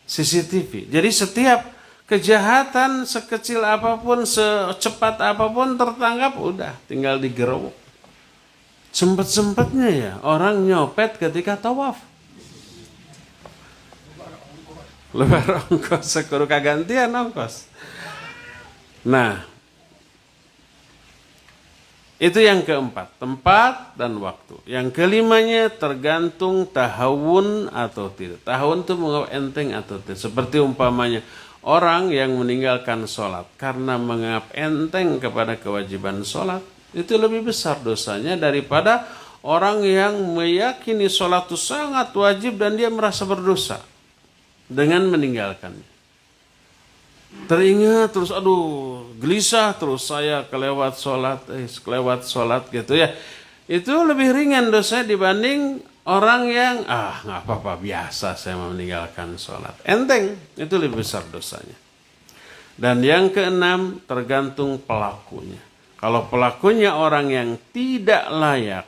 CCTV. Jadi setiap kejahatan sekecil apapun, secepat apapun tertangkap, udah tinggal digerwak. Sempet-sempetnya ya orang nyopet ketika tawaf. Lebar ongkos, sekuru kagantian ongkos. Nah, itu yang keempat, tempat dan waktu. Yang kelimanya tergantung tahawun atau tidak. Tahawun itu menganggap enteng atau tidak. Seperti umpamanya orang yang meninggalkan sholat karena menganggap enteng kepada kewajiban sholat, itu lebih besar dosanya daripada orang yang meyakini sholat itu sangat wajib dan dia merasa berdosa dengan meninggalkannya. Teringat terus, gelisah terus saya kelewat sholat gitu ya. Itu lebih ringan dosanya dibanding orang yang nggak apa-apa, biasa saya meninggalkan sholat. Enteng, itu lebih besar dosanya. Dan yang keenam, tergantung pelakunya. Kalau pelakunya orang yang tidak layak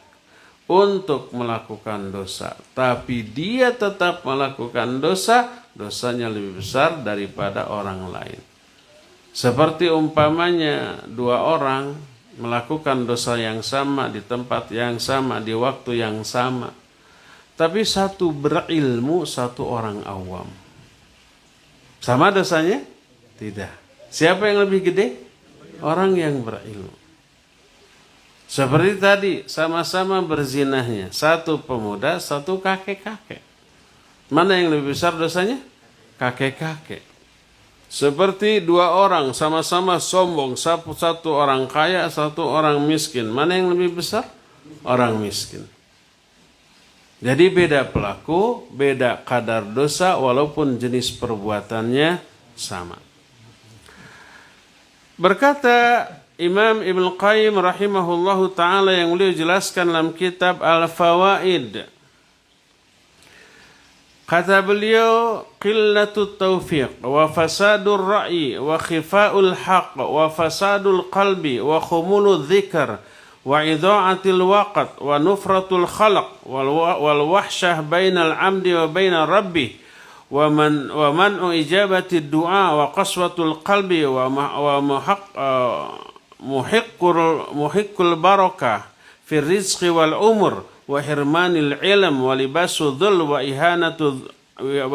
untuk melakukan dosa, tapi dia tetap melakukan dosa, dosanya lebih besar daripada orang lain. Seperti umpamanya dua orang melakukan dosa yang sama di tempat yang sama, di waktu yang sama. Tapi satu berilmu, satu orang awam. Sama dosanya? Tidak. Siapa yang lebih gede? Orang yang berilmu. Seperti tadi, sama-sama berzinahnya. Satu pemuda, satu kakek-kakek. Mana yang lebih besar dosanya? Kakek-kakek. Seperti dua orang sama-sama sombong. Satu orang kaya, satu orang miskin. Mana yang lebih besar? Orang miskin. Jadi beda pelaku, beda kadar dosa walaupun jenis perbuatannya sama. Berkata Imam Ibn Qayyim rahimahullahu ta'ala yang beliau jelaskan dalam kitab Al-Fawaid. Kata beliau, qillatut taufiq wa fasadul ra'i wa khifa'ul haq wa fasadul qalbi wa khumulul dhikr wa idha'atil waqt wa nufratul khalq wal wahsyah bainal amdi wa bainal rabbih wa man'u ijabati du'a wa qaswatul qalbi wa muhiqqul barakah fi rizqi wal umur wa hirmanil ilm wa libasu dhul wa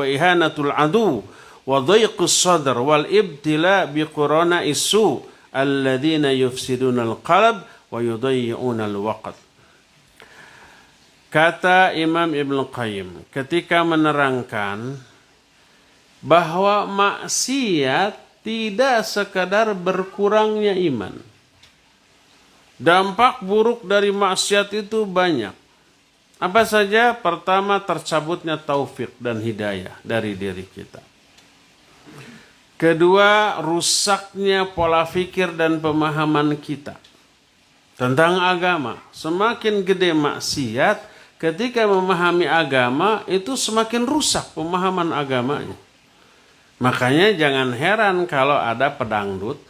ihanatul adu wa dhayqus sadr wal ibtila bi qurana isu alladhina yufsiduna al qalb wa yudayyi'una al waqt. Kata Imam Ibn Qayyim ketika menerangkan bahwa maksiat tidak sekadar berkurangnya iman. Dampak buruk dari maksiat itu banyak. Apa saja? Pertama, tercabutnya taufik dan hidayah dari diri kita. Kedua, rusaknya pola pikir dan pemahaman kita tentang agama. Semakin gede maksiat, ketika memahami agama itu semakin rusak pemahaman agamanya. Makanya jangan heran kalau ada pedangdut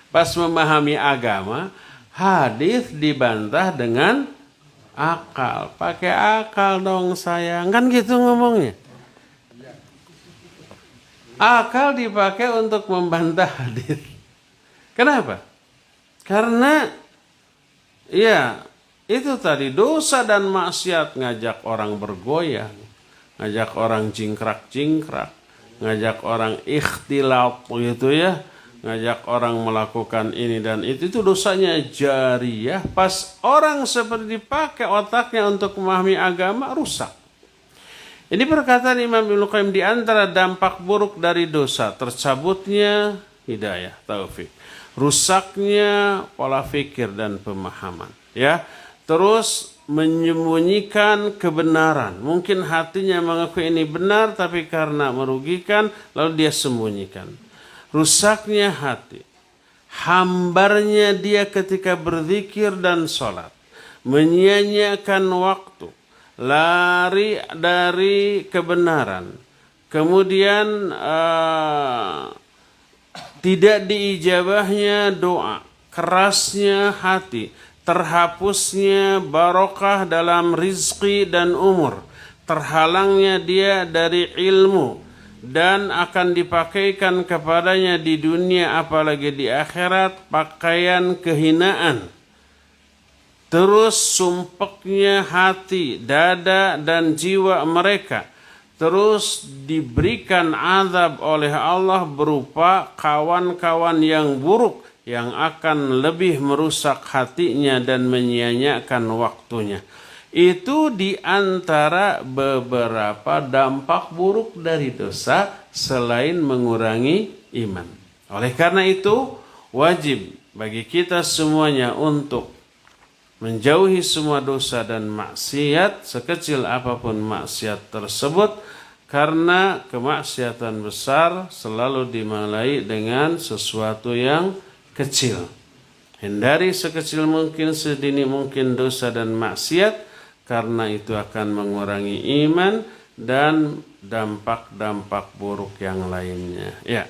pas memahami agama, hadis dibantah dengan akal. Pakai akal dong sayang, kan gitu ngomongnya. Akal dipakai untuk membantah hadis. Kenapa? Karena ya itu tadi dosa dan maksiat, ngajak orang bergoyang, ngajak orang cingkrak-cingkrak, ngajak orang ikhtilat gitu ya, ngajak orang melakukan ini dan itu dosanya jariyah. Pas orang seperti dipakai otaknya untuk memahami agama, rusak. Ini perkataan Imam Ibnu Qayyim, di antara dampak buruk dari dosa, tercabutnya hidayah, taufik, rusaknya pola fikir dan pemahaman, ya. Terus menyembunyikan kebenaran. Mungkin hatinya mengakui ini benar, tapi karena merugikan, lalu dia sembunyikan. Rusaknya hati, hambarnya dia ketika berzikir dan sholat, menyia-nyiakan waktu, lari dari kebenaran, kemudian tidak diijabahnya doa, kerasnya hati, terhapusnya barokah dalam rizki dan umur, terhalangnya dia dari ilmu dan akan dipakaikan kepadanya di dunia apalagi di akhirat pakaian kehinaan. Terus sumpeknya hati, dada dan jiwa mereka, terus diberikan azab oleh Allah berupa kawan-kawan yang buruk yang akan lebih merusak hatinya dan menyia-nyiakan waktunya. Itu di antara beberapa dampak buruk dari dosa selain mengurangi iman. Oleh karena itu, wajib bagi kita semuanya untuk menjauhi semua dosa dan maksiat, sekecil apapun maksiat tersebut, karena kemaksiatan besar selalu dimulai dengan sesuatu yang kecil. Hindari sekecil mungkin, sedini mungkin dosa dan maksiat, karena itu akan mengurangi iman dan dampak-dampak buruk yang lainnya. Ya,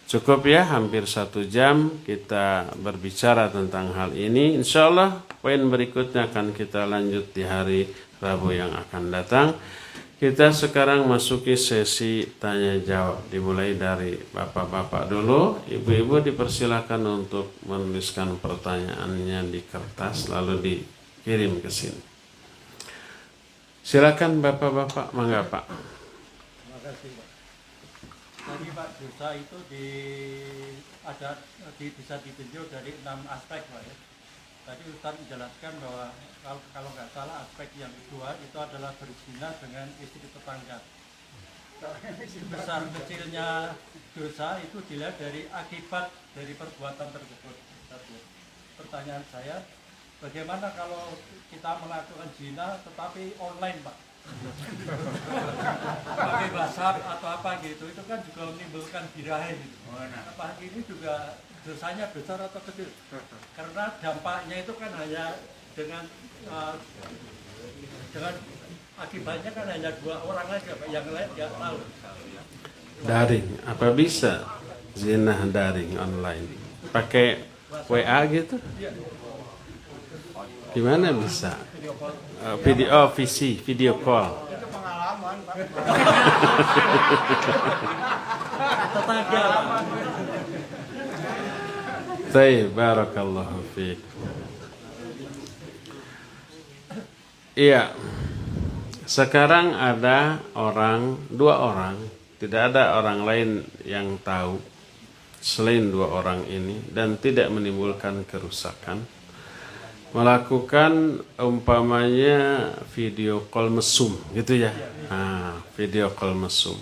cukup ya, hampir 1 jam kita berbicara tentang hal ini. Insya Allah poin berikutnya akan kita lanjut di hari Rabu yang akan datang. Kita sekarang masuki sesi tanya jawab, dimulai dari bapak-bapak dulu. Ibu-ibu dipersilakan untuk menuliskan pertanyaannya di kertas lalu dikirim ke sini. Silakan bapak-bapak, mangga Pak. Terima kasih Pak. Tadi Pak, dosa itu bisa ditinjau dari 6 aspek Pak ya. Tadi Ustaz menjelaskan bahwa kalau nggak salah aspek yang kedua itu adalah berzina dengan istri tetangga. Besar kecilnya dosa itu dilihat dari akibat dari perbuatan tersebut. Pertanyaan saya, bagaimana kalau kita melakukan zina tetapi online Pak? Pakai WhatsApp atau apa gitu, itu kan juga menimbulkan birahi gitu. Apa ini juga dosanya besar atau kecil? Karena dampaknya itu kan hanya dengan akibatnya kan hanya 2 orang aja Pak, yang lain nggak tahu. Daring, apa bisa zina daring online? Pakai WA gitu? Gimana bisa? Video call. Itu pengalaman, Pak. Tetangga. Baik, barakallahu fiik. Iya. Sekarang ada 2 orang, tidak ada orang lain yang tahu selain 2 orang ini dan tidak menimbulkan kerusakan. Melakukan umpamanya video call mesum gitu ya. Video call mesum.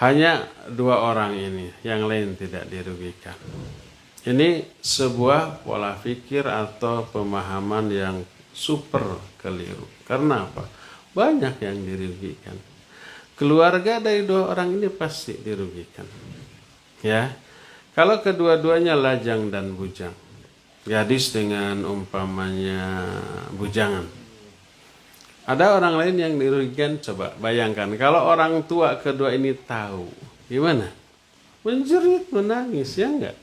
Hanya 2 orang ini, yang lain tidak dirugikan. Ini sebuah pola pikir atau pemahaman yang super keliru. Karena apa? Banyak yang dirugikan. Keluarga dari 2 orang ini pasti dirugikan. Ya. Kalau kedua-duanya lajang dan bujang. Gadis dengan umpamanya bujangan. Ada orang lain yang dirugikan, coba bayangkan. Kalau orang tua kedua ini tahu, gimana? Menjerit, menangis, ya enggak?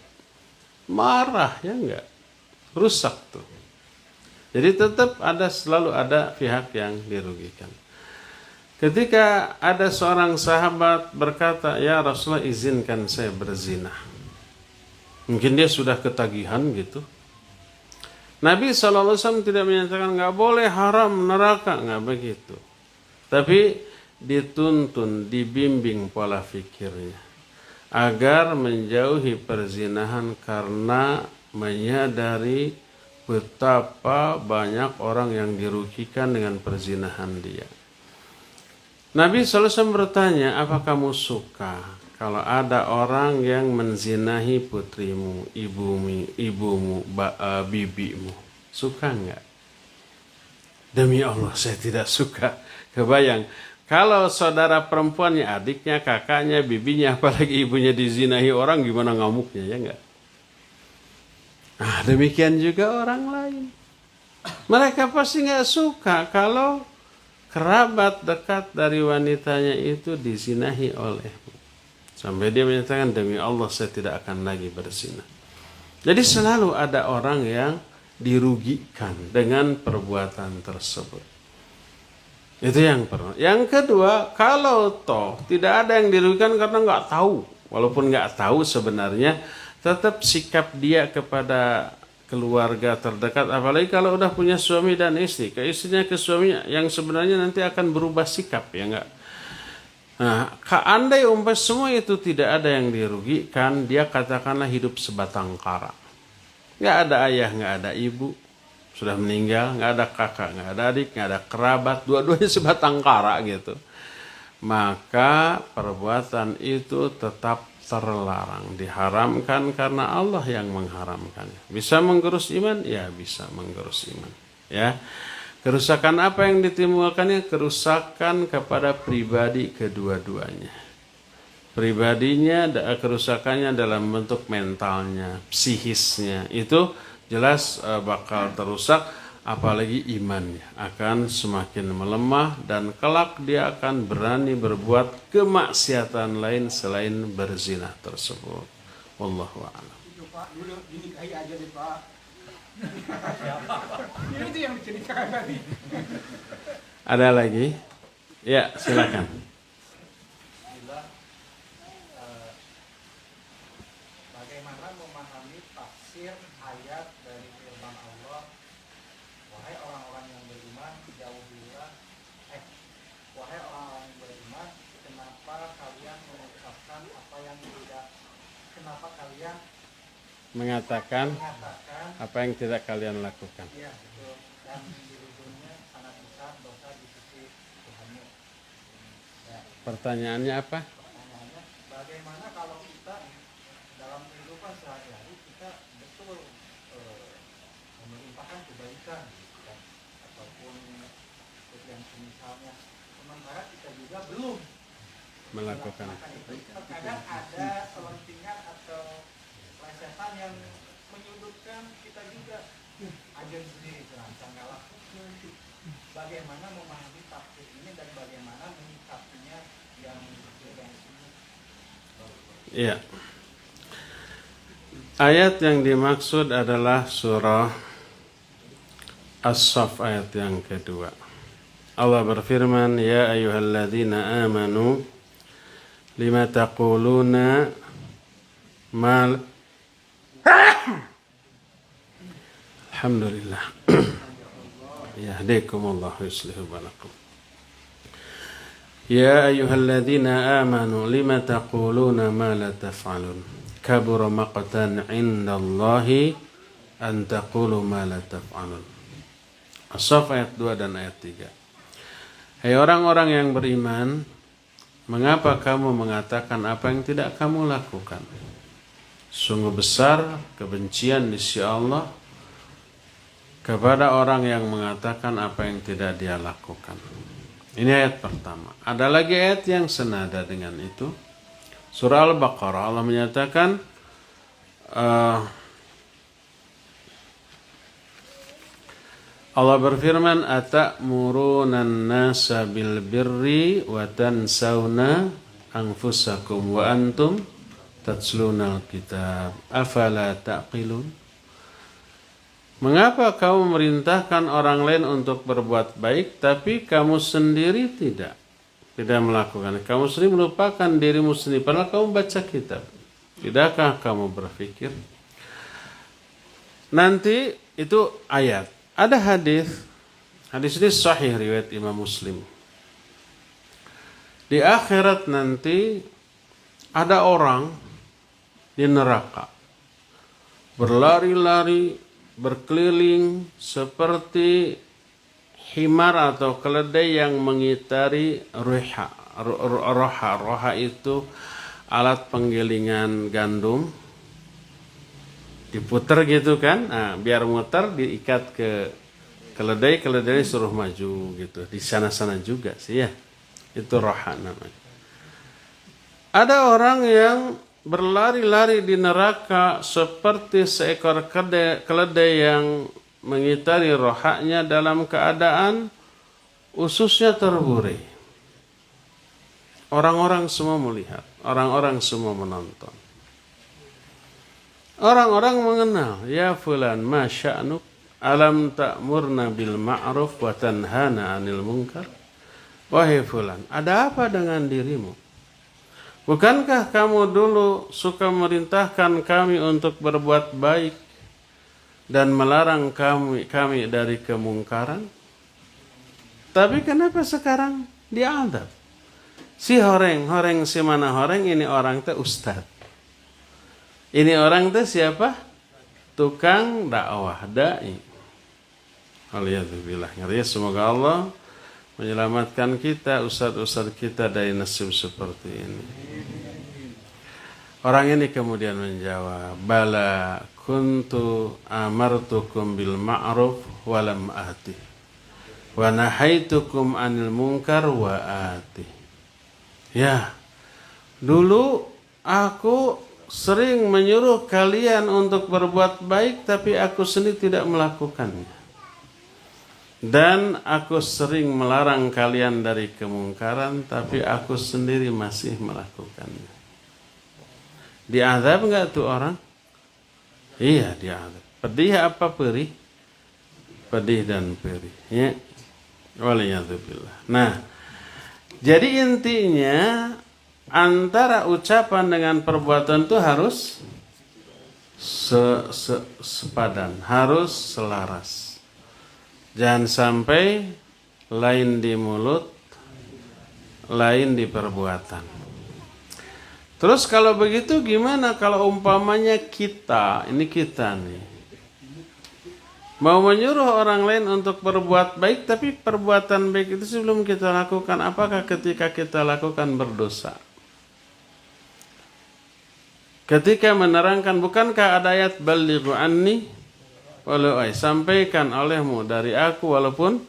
Marah, ya enggak? Rusak tuh. Jadi tetap selalu ada pihak yang dirugikan. Ketika ada seorang sahabat berkata, "Ya Rasulullah, izinkan saya berzina." Mungkin dia sudah ketagihan gitu. Nabi SAW tidak menyatakan nggak boleh, haram, neraka, nggak begitu. Tapi dituntun, dibimbing pola fikirnya agar menjauhi perzinahan karena menyadari betapa banyak orang yang dirugikan dengan perzinahan dia. Nabi SAW bertanya, apa kamu suka kalau ada orang yang menzinahi putrimu, ibumu, bibimu? Suka nggak? Demi Allah saya tidak suka. Kebayang, kalau saudara perempuannya, adiknya, kakaknya, bibinya, apalagi ibunya dizinahi orang, gimana ngamuknya, ya nggak? Nah, demikian juga orang lain. Mereka pasti nggak suka kalau kerabat dekat dari wanitanya itu dizinahi olehmu. Sampai dia menyatakan, demi Allah saya tidak akan lagi berzina. Jadi selalu ada orang yang dirugikan dengan perbuatan tersebut. Itu yang pertama. Yang kedua, kalau toh tidak ada yang dirugikan karena nggak tahu, walaupun nggak tahu sebenarnya, tetap sikap dia kepada keluarga terdekat, apalagi kalau udah punya suami dan istri, ke istrinya, ke suaminya, yang sebenarnya nanti akan berubah sikap, ya enggak? Nah, andai umpamanya semua itu tidak ada yang dirugikan, dia katakanlah hidup sebatang kara. Nggak ada ayah, nggak ada ibu, sudah meninggal, nggak ada kakak, nggak ada adik, nggak ada kerabat, dua-duanya sebatang kara gitu. Maka perbuatan itu tetap terlarang, diharamkan karena Allah yang mengharamkannya. Bisa menggerus iman? Ya, bisa menggerus iman. Ya. Kerusakan apa yang ditimbulkannya? Kerusakan kepada pribadi kedua-duanya. Pribadinya, kerusakannya dalam bentuk mentalnya, psikisnya. Itu jelas bakal terusak, apalagi imannya akan semakin melemah dan kelak dia akan berani berbuat kemaksiatan lain selain berzina tersebut. Wallahu a'lam. Itu Pak, dulu dinikahi aja deh Pak. Itu yang diceritakan tadi. Ada lagi? Ya, silakan. Bagaimana memahami tafsir ayat dari firman Allah, wahai orang-orang yang beriman, jauhilah wahai orang-orang yang beriman, kenapa kalian mengucapkan apa yang tidak, kenapa kalian Mengatakan mengatakan apa yang tidak kalian lakukan. iya betul, dan dirinya sangat besar dosa di sisi Tuhanmu. Ya, Pertanyaannya apa? pertanyaannya, bagaimana kalau kita dalam kehidupan sehari-hari kita betul memerintahkan kebaikan gitu kan, ataupun yang semisalnya, sementara kita juga belum Melakukan. itu. Terkadang ada selentingan atau plesetan yang menyudutkan kita juga, aja sendiri terancam nggak lakukan. Bagaimana memahami tafsir ini dan bagaimana menyikapinya yang berbeda ini? Iya. Ayat yang dimaksud adalah surah As-Saff ayat yang kedua. Allah berfirman, ya ayyuhalladzina amanu lima taquluna mal Alhamdulillah. Yahdikumullah wa yuslihu balakum. Ya ayyuhalladzina amanu lima taquluna ma la taf'alun. Kabura maqtan 'indallahi an taqulu ma la taf'alun. As-Saff ayat 2 dan ayat 3. Hai orang-orang yang beriman, mengapa kamu mengatakan apa yang tidak kamu lakukan? Sungguh besar kebencian di sisi Allah kepada orang yang mengatakan apa yang tidak dia lakukan. Ini ayat pertama. Ada lagi ayat yang senada dengan itu. Surah Al-Baqarah Allah menyatakan Allah berfirman, atamuruna an-nasa bil birri wa tansawna anfusakum wa antum tatsluna al-kitab afala taqilun. Mengapa kamu memerintahkan orang lain untuk berbuat baik tapi kamu sendiri tidak melakukan? Kamu sendiri melupakan dirimu sendiri padahal kamu baca kitab. Tidakkah kamu berpikir? Nanti itu ayat. Ada hadis ini sahih riwayat Imam Muslim. Di akhirat nanti ada orang di neraka berlari-lari, berkeliling seperti himar atau keledai yang mengitari roha. Roha itu alat penggilingan gandum, diputer gitu kan, nah, biar muter diikat ke keledai suruh maju gitu. Di sana-sana juga sih ya, itu roha namanya. Ada orang yang berlari-lari di neraka seperti seekor keledai yang mengitari rohaknya dalam keadaan ususnya terburi. Orang-orang semua melihat, orang-orang semua menonton. Orang-orang mengenal, ya fulan, ma sya'nuk, alam ta'murna bil ma'ruf wa tanhana 'anil munkar. Wahai fulan, ada apa dengan dirimu? Bukankah kamu dulu suka merintahkan kami untuk berbuat baik dan melarang kami dari kemungkaran? Tapi kenapa sekarang diadab? Si horeng si mana horeng, ini orang teh ustad. Ini orang teh siapa? Tukang dakwah, dai. Alhamdulillah. Semoga Allah menyelamatkan kita, ustaz-ustaz kita dari nasib seperti ini. Orang ini kemudian menjawab, bala kuntu amartukum bil ma'ruf walam ati wa nahaitukum anil munkar wa ati. Ya, dulu aku sering menyuruh kalian untuk berbuat baik, tapi aku sendiri tidak melakukannya. Dan aku sering melarang kalian dari kemungkaran, tapi aku sendiri masih melakukannya. Diazab enggak tuh orang? Iya, diazab. Pedih apa perih? Pedih dan perih. Ya. Waliyadzubillah. Nah, jadi intinya antara ucapan dengan perbuatan itu harus sepadan, harus selaras. Jangan sampai lain di mulut, lain di perbuatan. Terus kalau begitu gimana kalau umpamanya kita nih, mau menyuruh orang lain untuk berbuat baik, tapi perbuatan baik itu sebelum kita lakukan, apakah ketika kita lakukan berdosa? Ketika menerangkan, bukankah ada ayat balighu anni walau ayat, sampaikan olehmu dari aku walaupun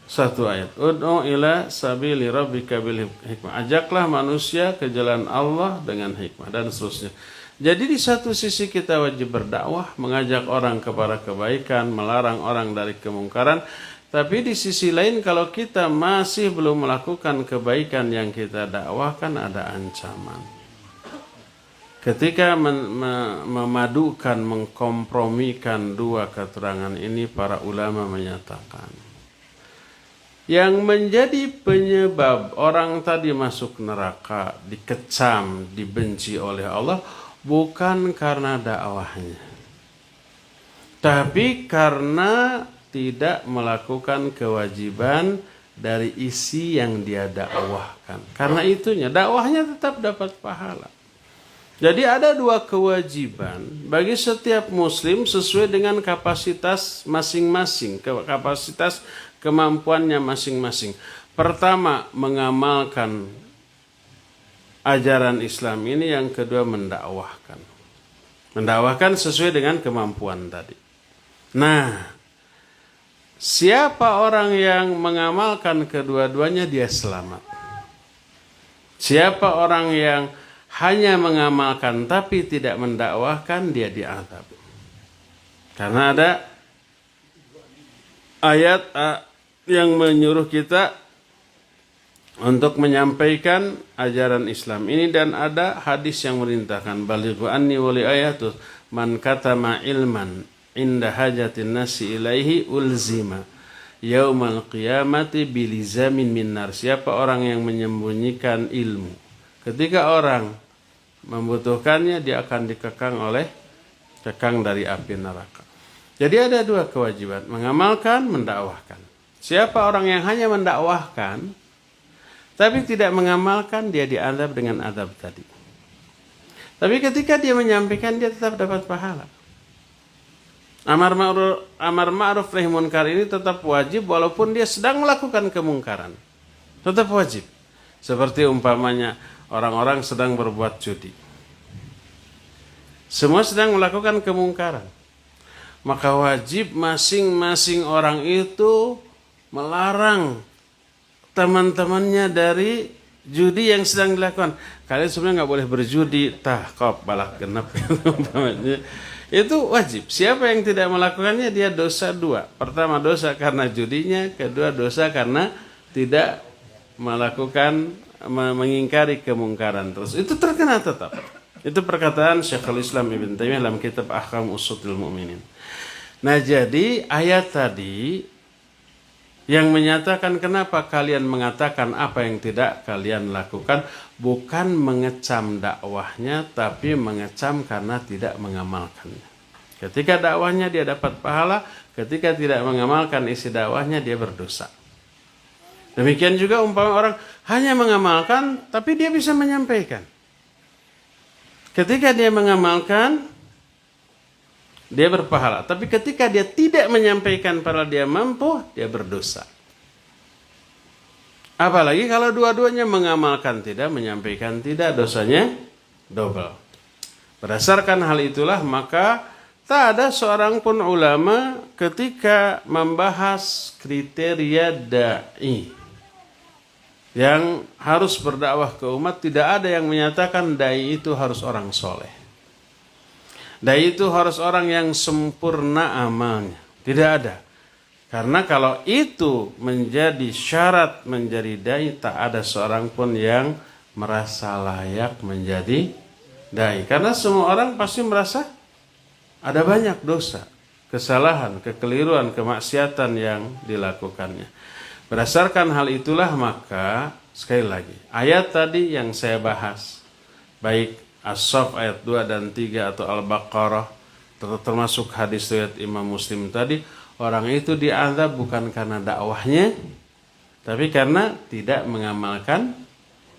satu ayat. Ud'u ila sabili rabbika bil hikmah. Ajaklah manusia ke jalan Allah dengan hikmah, dan seterusnya. Jadi di satu sisi kita wajib berdakwah, mengajak orang kepada kebaikan, melarang orang dari kemungkaran. Tapi di sisi lain kalau kita masih belum melakukan kebaikan yang kita dakwahkan, ada ancaman. Ketika memadukan, mengkompromikan dua keterangan ini, para ulama menyatakan yang menjadi penyebab orang tadi masuk neraka, dikecam, dibenci oleh Allah, bukan karena dakwahnya, tapi karena tidak melakukan kewajiban dari isi yang dia dakwahkan. Karena itunya dakwahnya tetap dapat pahala. Jadi ada dua kewajiban bagi setiap muslim sesuai dengan kapasitas masing-masing, kapasitas kemampuannya masing-masing. Pertama, mengamalkan ajaran Islam ini. Yang kedua, mendakwahkan. Mendakwahkan sesuai dengan kemampuan tadi. Nah, siapa orang yang mengamalkan kedua-duanya, dia selamat. Siapa orang yang hanya mengamalkan tapi tidak mendakwahkan, dia diazab. Karena ada ayat yang menyuruh kita untuk menyampaikan ajaran Islam ini, dan ada hadis yang merintahkan balighu anni wa li ayatu man katama ilman inda hajatin nasi ilaihi ulzima yaumal qiyamati bilizamin min nar. Siapa orang yang menyembunyikan ilmu, ketika orang membutuhkannya, dia akan dikekang dari api neraka. Jadi ada dua kewajiban, mengamalkan, mendakwahkan. Siapa orang yang hanya mendakwahkan tapi tidak mengamalkan, dia diazab dengan azab tadi. Tapi ketika dia menyampaikan, dia tetap dapat pahala. Amar ma'ruf nahi munkar ini tetap wajib walaupun dia sedang melakukan kemungkaran. Tetap wajib. Seperti umpamanya orang-orang sedang berbuat judi. Semua sedang melakukan kemungkaran. Maka wajib masing-masing orang itu melarang teman-temannya dari judi yang sedang dilakukan. Kalian sebenarnya nggak boleh berjudi, kop balak genap. Itu wajib. Siapa yang tidak melakukannya dia dosa dua. Pertama dosa karena judinya, kedua dosa karena tidak melakukan mengingkari kemungkaran terus. Itu terkena tetap. Itu perkataan Syekhul Islam Ibn Taimiyah dalam kitab Ahkam Usudil Mu'minin. Nah, jadi ayat tadi yang menyatakan kenapa kalian mengatakan apa yang tidak kalian lakukan, bukan mengecam dakwahnya, tapi mengecam karena tidak mengamalkannya. Ketika dakwahnya dia dapat pahala, ketika tidak mengamalkan isi dakwahnya dia berdosa. Demikian juga umpama orang hanya mengamalkan tapi dia bisa menyampaikan. Ketika dia mengamalkan dia berpahala, tapi ketika dia tidak menyampaikan padahal dia mampu, dia berdosa. Apalagi kalau dua-duanya mengamalkan tidak, menyampaikan tidak, dosanya double. Berdasarkan hal itulah maka tak ada seorang pun ulama ketika membahas kriteria dai yang harus berdakwah ke umat, tidak ada yang menyatakan dai itu harus orang soleh. Dai itu harus orang yang sempurna amalnya. Tidak ada. Karena kalau itu menjadi syarat menjadi dai, tak ada seorang pun yang merasa layak menjadi dai. Karena semua orang pasti merasa ada banyak dosa, kesalahan, kekeliruan, kemaksiatan yang dilakukannya. Berdasarkan hal itulah maka sekali lagi ayat tadi yang saya bahas, baik As-Saff ayat 2 dan 3 atau Al-Baqarah, termasuk hadis riwayat Imam Muslim tadi, orang itu diazab bukan karena dakwahnya, tapi karena tidak mengamalkan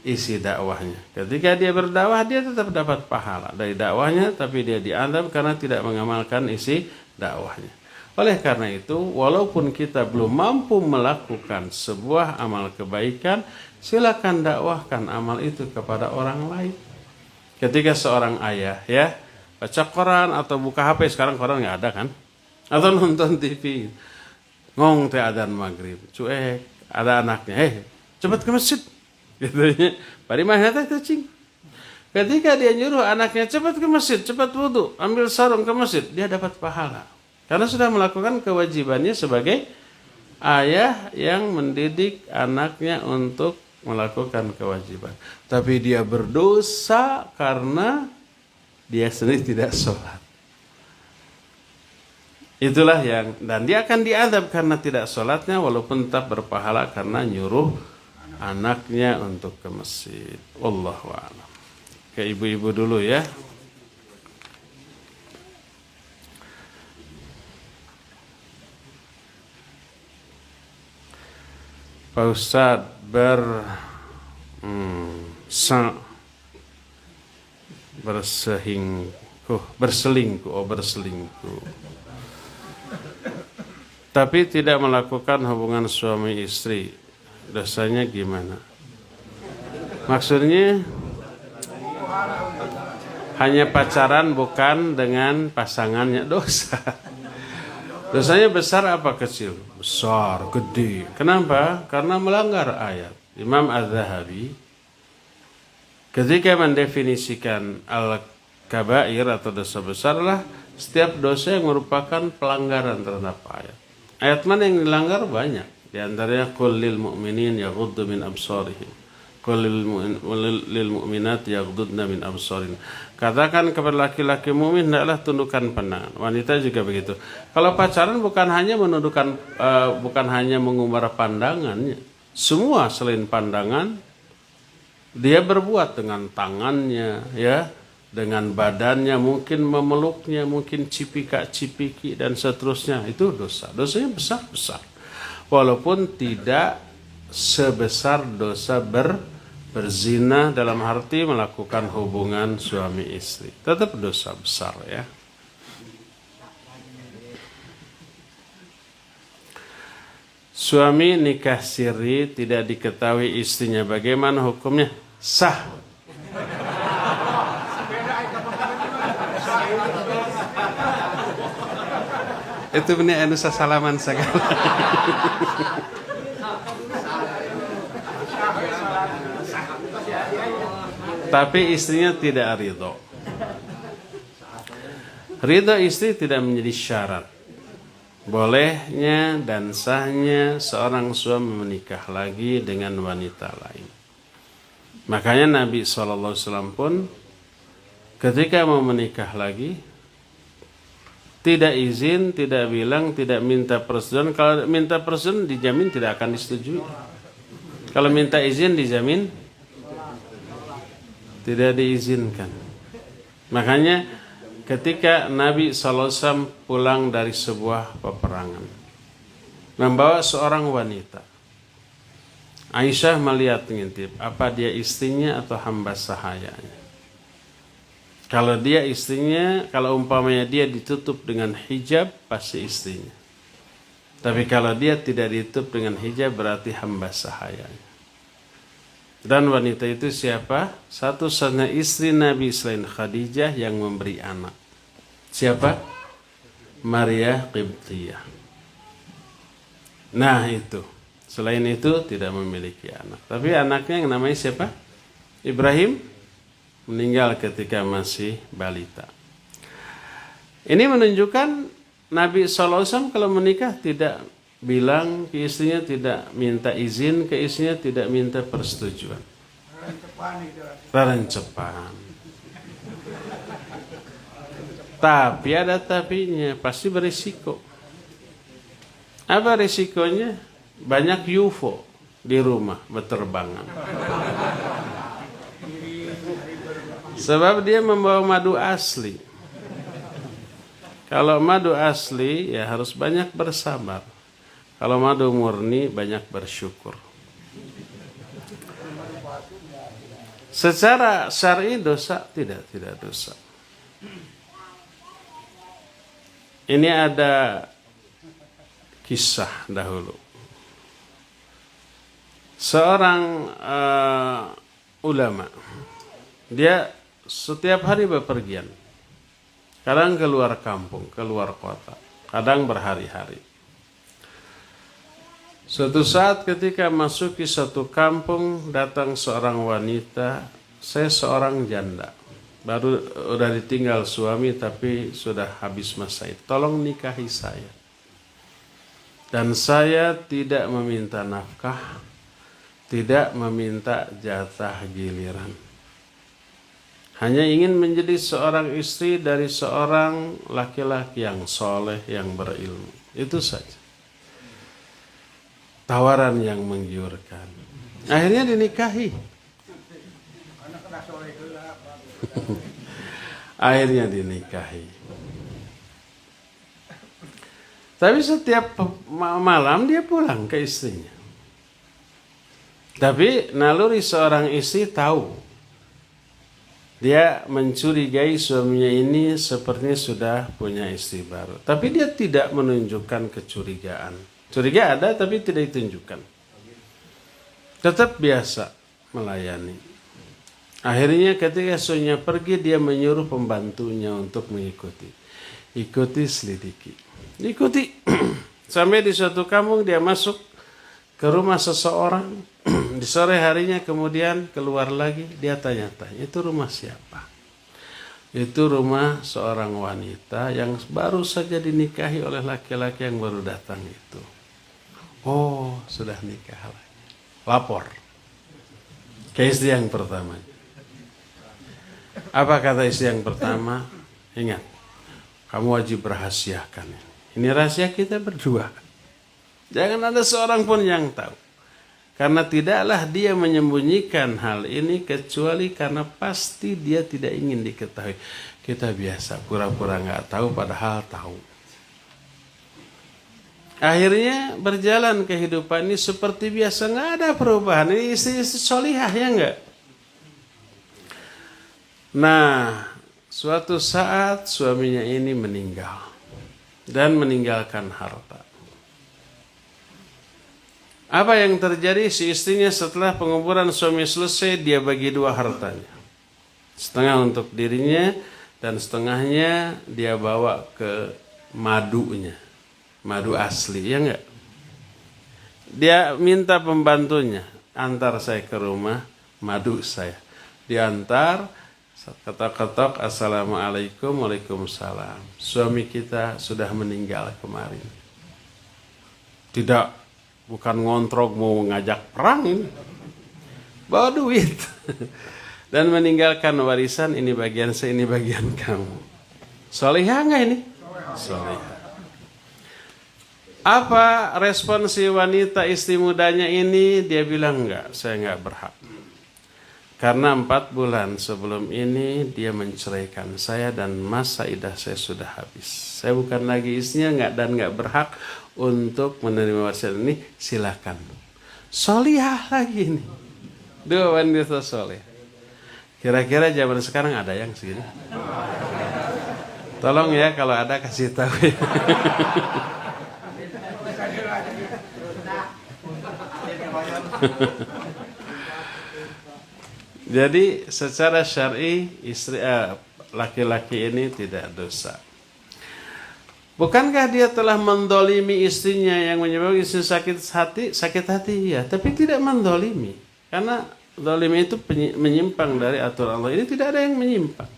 isi dakwahnya. Ketika dia berdakwah dia tetap dapat pahala dari dakwahnya, tapi dia diazab karena tidak mengamalkan isi dakwahnya. Oleh karena itu, walaupun kita belum mampu melakukan sebuah amal kebaikan, silakan dakwahkan amal itu kepada orang lain. Ketika seorang ayah baca Quran atau buka HP, sekarang Quran nggak ada kan? Atau nonton TV, ngong teh adzan maghrib, cuek, ada anaknya, cepat ke masjid, gitu. Parimahnya teh cing. Ketika dia nyuruh anaknya cepat ke masjid, cepat wudu, ambil sarung ke masjid, dia dapat pahala. Karena sudah melakukan kewajibannya sebagai ayah yang mendidik anaknya untuk melakukan kewajiban. Tapi dia berdosa karena dia sendiri tidak sholat. Itulah dan dia akan diazab karena tidak sholatnya, walaupun tetap berpahala karena nyuruh anaknya untuk ke masjid. Wallahu a'lam. Ke ibu-ibu dulu ya. Pak Ustadz berselingkuh. Tapi tidak melakukan hubungan suami istri. Dosanya gimana? Maksudnya hanya pacaran bukan dengan pasangannya, dosa. Dosanya besar apa kecil? Besar, gede. Kenapa? Karena melanggar ayat. Imam Az-Zahabi ketika mendefinisikan al-kabair atau dosa besar adalah setiap dosa yang merupakan pelanggaran terhadap ayat. Ayat mana yang dilanggar? Banyak. Di antaranya qul lil mu'minin yaghuddu min absarihim. Qul lil mu'minat yaghuddna min absarihin. Katakan kepada laki-laki mukmin hendaklah tundukkan pandangan. Wanita juga begitu. Kalau pacaran bukan hanya menundukkan, bukan hanya mengumbar pandangannya. Semua selain pandangan dia berbuat dengan tangannya, dengan badannya, mungkin memeluknya, mungkin cipika-cipiki dan seterusnya. Itu dosa. Dosanya besar-besar. Walaupun tidak sebesar dosa berzina dalam arti melakukan hubungan suami istri. Tetap dosa besar ya. suami nikah siri tidak diketahui istrinya, bagaimana hukumnya? Sah. Itu benar anu salaman segala. Tapi istrinya tidak ridho. Ridho istri tidak menjadi syarat bolehnya dan sahnya seorang suami menikah lagi dengan wanita lain. Makanya Nabi SAW pun ketika mau menikah lagi tidak izin, tidak bilang, tidak minta persetujuan. Kalau minta persetujuan dijamin tidak akan disetujui. Kalau minta izin dijamin tidak diizinkan. Makanya ketika Nabi SAW pulang dari sebuah peperangan, membawa seorang wanita, Aisyah melihat ngintip, apa dia istrinya atau hamba sahayanya. Kalau dia istrinya, kalau umpamanya dia ditutup dengan hijab, pasti istrinya. Tapi kalau dia tidak ditutup dengan hijab, berarti hamba sahayanya. Dan wanita itu siapa? Satu-satunya istri Nabi selain Khadijah yang memberi anak. Siapa? Maria Qibtiyah. Nah itu. Selain itu tidak memiliki anak. Tapi anaknya yang namanya siapa? Ibrahim meninggal ketika masih balita. Ini menunjukkan Nabi SAW kalau menikah tidak bilang ke istrinya, tidak minta izin ke istrinya, tidak minta persetujuan. Tarancepan. Tapi ada tapinya, pasti berisiko. Apa risikonya? Banyak UFO di rumah berterbangan. Sebab dia membawa madu asli. Kalau madu asli ya harus banyak bersabar. Kalau madu murni banyak bersyukur. Secara syar'i dosa tidak dosa. Ini ada kisah dahulu. Seorang ulama, dia setiap hari bepergian. Kadang keluar kampung, keluar kota, kadang berhari-hari. Suatu saat ketika masuk ke satu kampung, datang seorang wanita, saya seorang janda. Baru udah ditinggal suami tapi sudah habis masa itu. Tolong nikahi saya. Dan saya tidak meminta nafkah, tidak meminta jatah giliran. Hanya ingin menjadi seorang istri dari seorang laki-laki yang soleh, yang berilmu. Itu saja. Tawaran yang menggiurkan. Akhirnya dinikahi. Akhirnya dinikahi. Tapi setiap malam dia pulang ke istrinya. Tapi naluri seorang istri tahu. Dia mencurigai suaminya ini sepertinya sudah punya istri baru. Tapi dia tidak menunjukkan kecurigaan. Curiga ada tapi tidak ditunjukkan. Tetap biasa melayani. Akhirnya ketika suaminya pergi, dia menyuruh pembantunya untuk mengikuti. Ikuti, selidiki. Ikuti. Sampai di suatu kampung dia masuk ke rumah seseorang. Di sore harinya kemudian keluar lagi, dia tanya-tanya, itu rumah siapa? Itu rumah seorang wanita yang baru saja dinikahi oleh laki-laki yang baru datang itu. Oh, sudah nikah lagi. Lapor ke istri yang pertama. Apa kata istri yang pertama? Ingat, kamu wajib rahasiakan. Ini rahasia kita berdua. Jangan ada seorang pun yang tahu. Karena tidaklah dia menyembunyikan hal ini kecuali karena pasti dia tidak ingin diketahui. Kita biasa pura-pura nggak tahu padahal tahu. Akhirnya berjalan kehidupan ini seperti biasa, nggak ada perubahan. Ini istri-istri solihah ya nggak? Nah, suatu saat suaminya ini meninggal dan meninggalkan harta. Apa yang terjadi? Si istrinya setelah penguburan suami selesai, dia bagi dua hartanya. Setengah untuk dirinya dan setengahnya dia bawa ke madunya. Madu asli, ya enggak? Dia minta pembantunya, antar saya ke rumah madu saya. Diantar, ketok-ketok, assalamualaikum, waalaikumsalam. Suami kita sudah meninggal kemarin. Tidak, bukan ngontrol mau ngajak perang ini. Bawa duit. Dan meninggalkan warisan, ini bagian saya, ini bagian kamu. Solihah nggak ini? Solihah. Apa respon si wanita istri mudanya ini? Dia bilang enggak, saya enggak berhak. Karena 4 bulan sebelum ini dia menceraikan saya dan masa idah saya sudah habis. Saya bukan lagi istrinya dan enggak berhak untuk menerima warisan ini. Silakan. Solihah lagi ini. Dua wanita soleh. Kira-kira zaman sekarang ada yang segini? Tolong ya kalau ada kasih tahu ya. Jadi secara syar'i laki-laki ini tidak dosa. Bukankah dia telah mendolimi istrinya yang menyebabkan istri sakit hati ya, tapi tidak mendolimi. Karena dolimi itu menyimpang dari aturan Allah. Ini tidak ada yang menyimpang.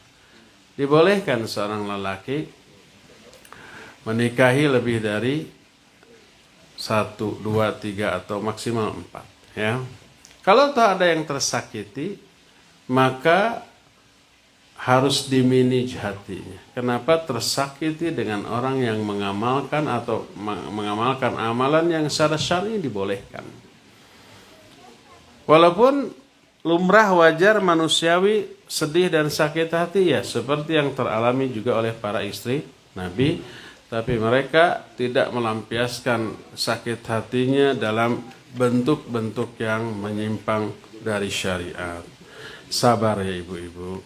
Dibolehkan seorang lelaki menikahi lebih dari 1, 2, 3 atau maksimal 4 ya. Kalau toh ada yang tersakiti, maka harus dimanage hatinya. Kenapa tersakiti dengan orang yang mengamalkan atau mengamalkan amalan yang secara syar'i dibolehkan. Walaupun lumrah, wajar, manusiawi sedih dan sakit hati ya, seperti yang teralami juga oleh para istri Nabi. Tapi mereka tidak melampiaskan sakit hatinya dalam bentuk-bentuk yang menyimpang dari syariat. Sabar ya ibu-ibu.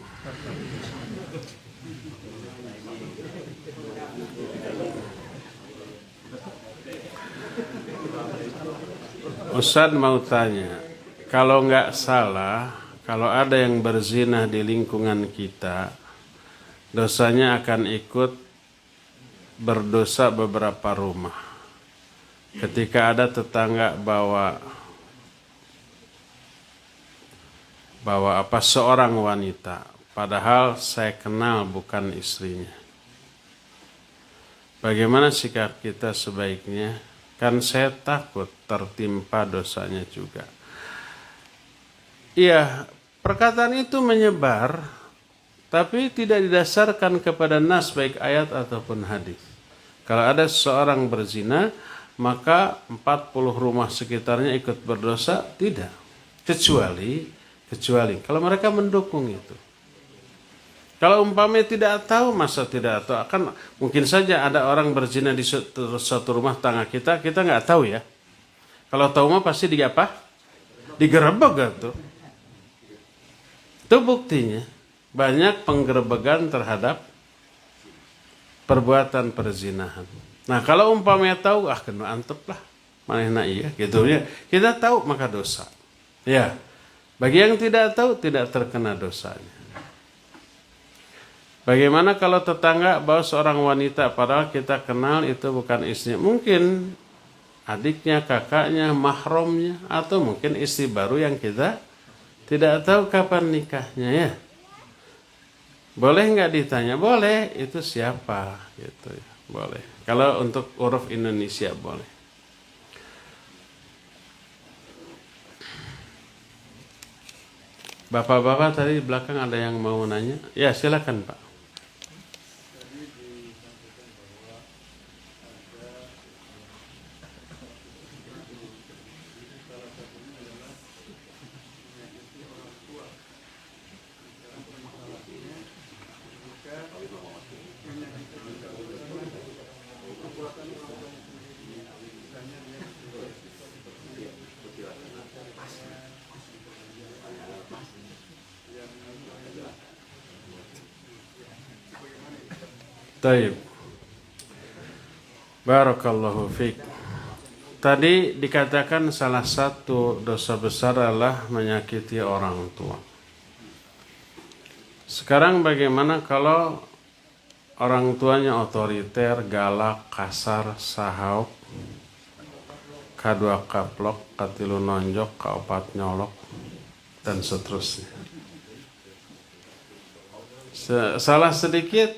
Ustadz mau tanya, kalau nggak salah, kalau ada yang berzina di lingkungan kita, dosanya akan ikut berdosa beberapa rumah. Ketika ada tetangga bawa seorang wanita, padahal saya kenal bukan istrinya. Bagaimana sikap kita sebaiknya? Kan saya takut tertimpa dosanya juga. Iya, perkataan itu menyebar, tapi tidak didasarkan kepada nas baik ayat ataupun hadis. Kalau ada seseorang berzina, maka 40 rumah sekitarnya ikut berdosa? Tidak. Kecuali kalau mereka mendukung itu. Kalau umpamanya tidak tahu, masa tidak tahu? Akan mungkin saja ada orang berzina di satu rumah tangga kita nggak tahu ya. Kalau tahu mah pasti digerebek gitu. Itu buktinya banyak penggerebekan terhadap perbuatan perzinahan. Nah, kalau umpamanya tahu, kena antep lah. Manehna iya gitu ya. Kita tahu maka dosa. Ya. Bagi yang tidak tahu tidak terkena dosanya. Bagaimana kalau tetangga bawa seorang wanita padahal kita kenal itu bukan istrinya, mungkin adiknya, kakaknya, mahramnya, atau mungkin istri baru yang kita tidak tahu kapan nikahnya ya. Boleh nggak ditanya? Boleh. Itu siapa? Gitu ya. Boleh. Kalau untuk uruf Indonesia boleh. Bapak-bapak tadi di belakang ada yang mau nanya? Ya silakan Pak. Taib. Barakallahu fiik. tadi dikatakan salah satu dosa besar adalah menyakiti orang tua. Sekarang bagaimana kalau orang tuanya otoriter, galak, kasar, sahau, kadua kaplok, katilu nonjok, kaopat nyolok, dan seterusnya. Salah sedikit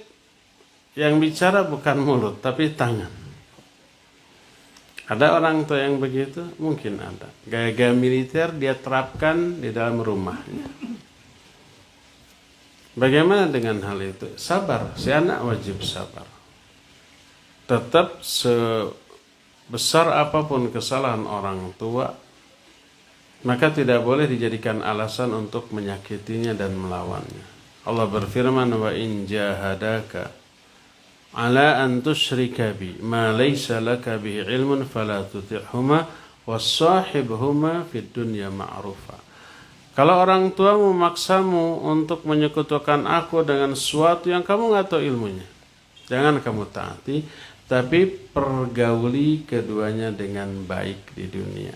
yang bicara bukan mulut tapi tangan. Ada orang tua yang begitu? Mungkin ada. Gaya-gaya militer dia terapkan di dalam rumahnya. Bagaimana dengan hal itu? Sabar, si anak wajib sabar. Tetap sebesar apapun kesalahan orang tua, maka tidak boleh dijadikan alasan untuk menyakitinya dan melawannya. Allah berfirman, wa in jahadaka ala an tusyrika bi ma laysa laka bihi ilmun fala tuti'huma wassahibhuma fid dunya ma'rufa. Kalau orang tua memaksamu untuk menyekutukan aku dengan sesuatu yang kamu nggak tahu ilmunya, jangan kamu taati, tapi pergauli keduanya dengan baik di dunia.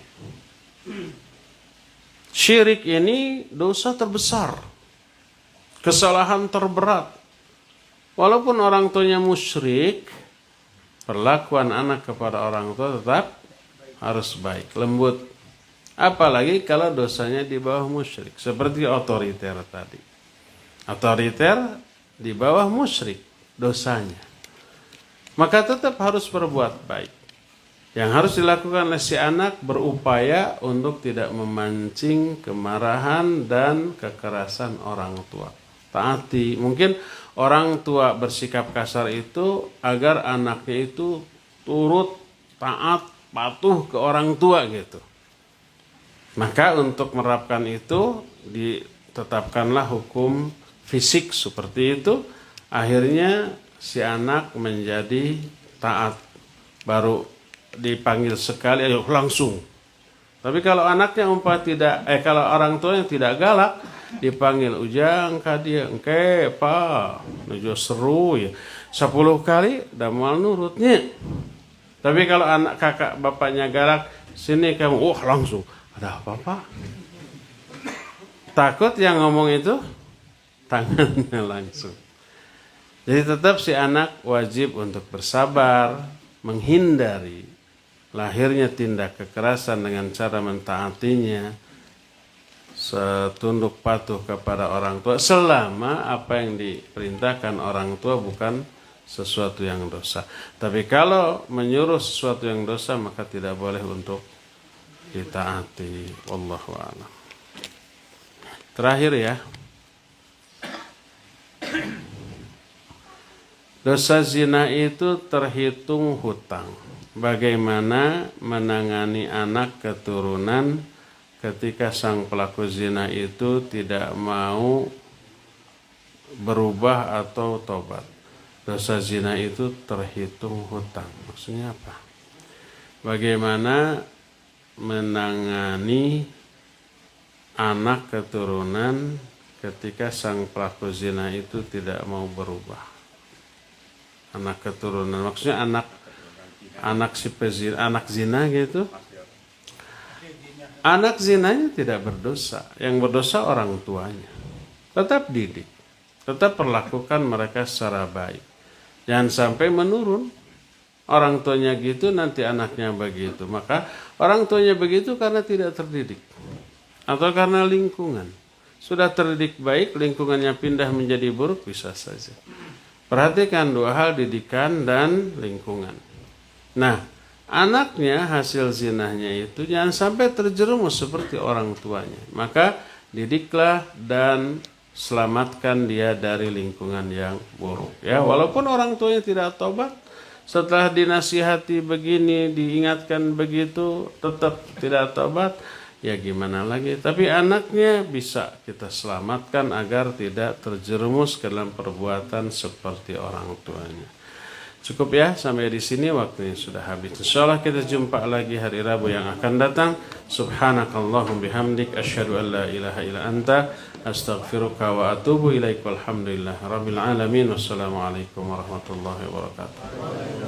Syirik ini dosa terbesar, kesalahan terberat. Walaupun orang tuanya musyrik, perlakuan anak kepada orang tua tetap harus baik, lembut. Apalagi kalau dosanya di bawah musyrik, seperti otoriter tadi. Otoriter di bawah musyrik dosanya. Maka tetap harus berbuat baik. Yang harus dilakukan oleh si anak berupaya untuk tidak memancing kemarahan dan kekerasan orang tua. Taati. Mungkin orang tua bersikap kasar itu agar anaknya itu turut, taat, patuh ke orang tua gitu. Maka untuk menerapkan itu ditetapkanlah hukum fisik seperti itu. Akhirnya si anak menjadi taat. Baru dipanggil sekali, ayo langsung. Tapi kalau anaknya kalau orang tua yang tidak galak, dipanggil ujang ka dia engke pa nuju seru ya 10 kali udah mal nurutnya. Tapi kalau anak kakak bapaknya galak, sini kamu langsung ada apa-apa. Takut yang ngomong itu tangannya langsung. Jadi tetap si anak wajib untuk bersabar, menghindari lahirnya tindak kekerasan dengan cara mentaatinya, setunduk patuh kepada orang tua selama apa yang diperintahkan orang tua bukan sesuatu yang dosa. Tapi kalau menyuruh sesuatu yang dosa maka tidak boleh untuk ditaati. Wallahu a'lam. Terakhir ya. Dosa zina itu terhitung hutang. Bagaimana menangani anak keturunan ketika sang pelaku zina itu tidak mau berubah atau tobat? Dosa zina itu terhitung hutang. Maksudnya apa? Bagaimana menangani anak keturunan ketika sang pelaku zina itu tidak mau berubah? Anak keturunan, maksudnya anak si pezina, anak zina gitu. Anak zinanya tidak berdosa, yang berdosa orang tuanya. Tetap didik, tetap perlakukan mereka secara baik. Jangan sampai menurun. Orang tuanya gitu, nanti anaknya begitu. Maka orang tuanya begitu karena tidak terdidik. Atau karena lingkungan. Sudah terdidik baik, lingkungannya pindah menjadi buruk, bisa saja. Perhatikan dua hal, didikan dan lingkungan. Nah, anaknya hasil zinahnya itu jangan sampai terjerumus seperti orang tuanya. Maka didiklah dan selamatkan dia dari lingkungan yang buruk. Ya, walaupun orang tuanya tidak tobat, setelah dinasihati begini, diingatkan begitu, tetap tidak tobat, ya gimana lagi. Tapi anaknya bisa kita selamatkan agar tidak terjerumus ke dalam perbuatan seperti orang tuanya. Cukup ya, sampai di sini waktunya sudah habis. Insyaallah kita jumpa lagi hari Rabu yang akan datang. Subhanakallahumma bihamdik asyhadu an la ilaha illa anta astaghfiruka wa atubu ilaik. Walhamdulillah rabbil alamin. Wassalamualaikum warahmatullahi wabarakatuh.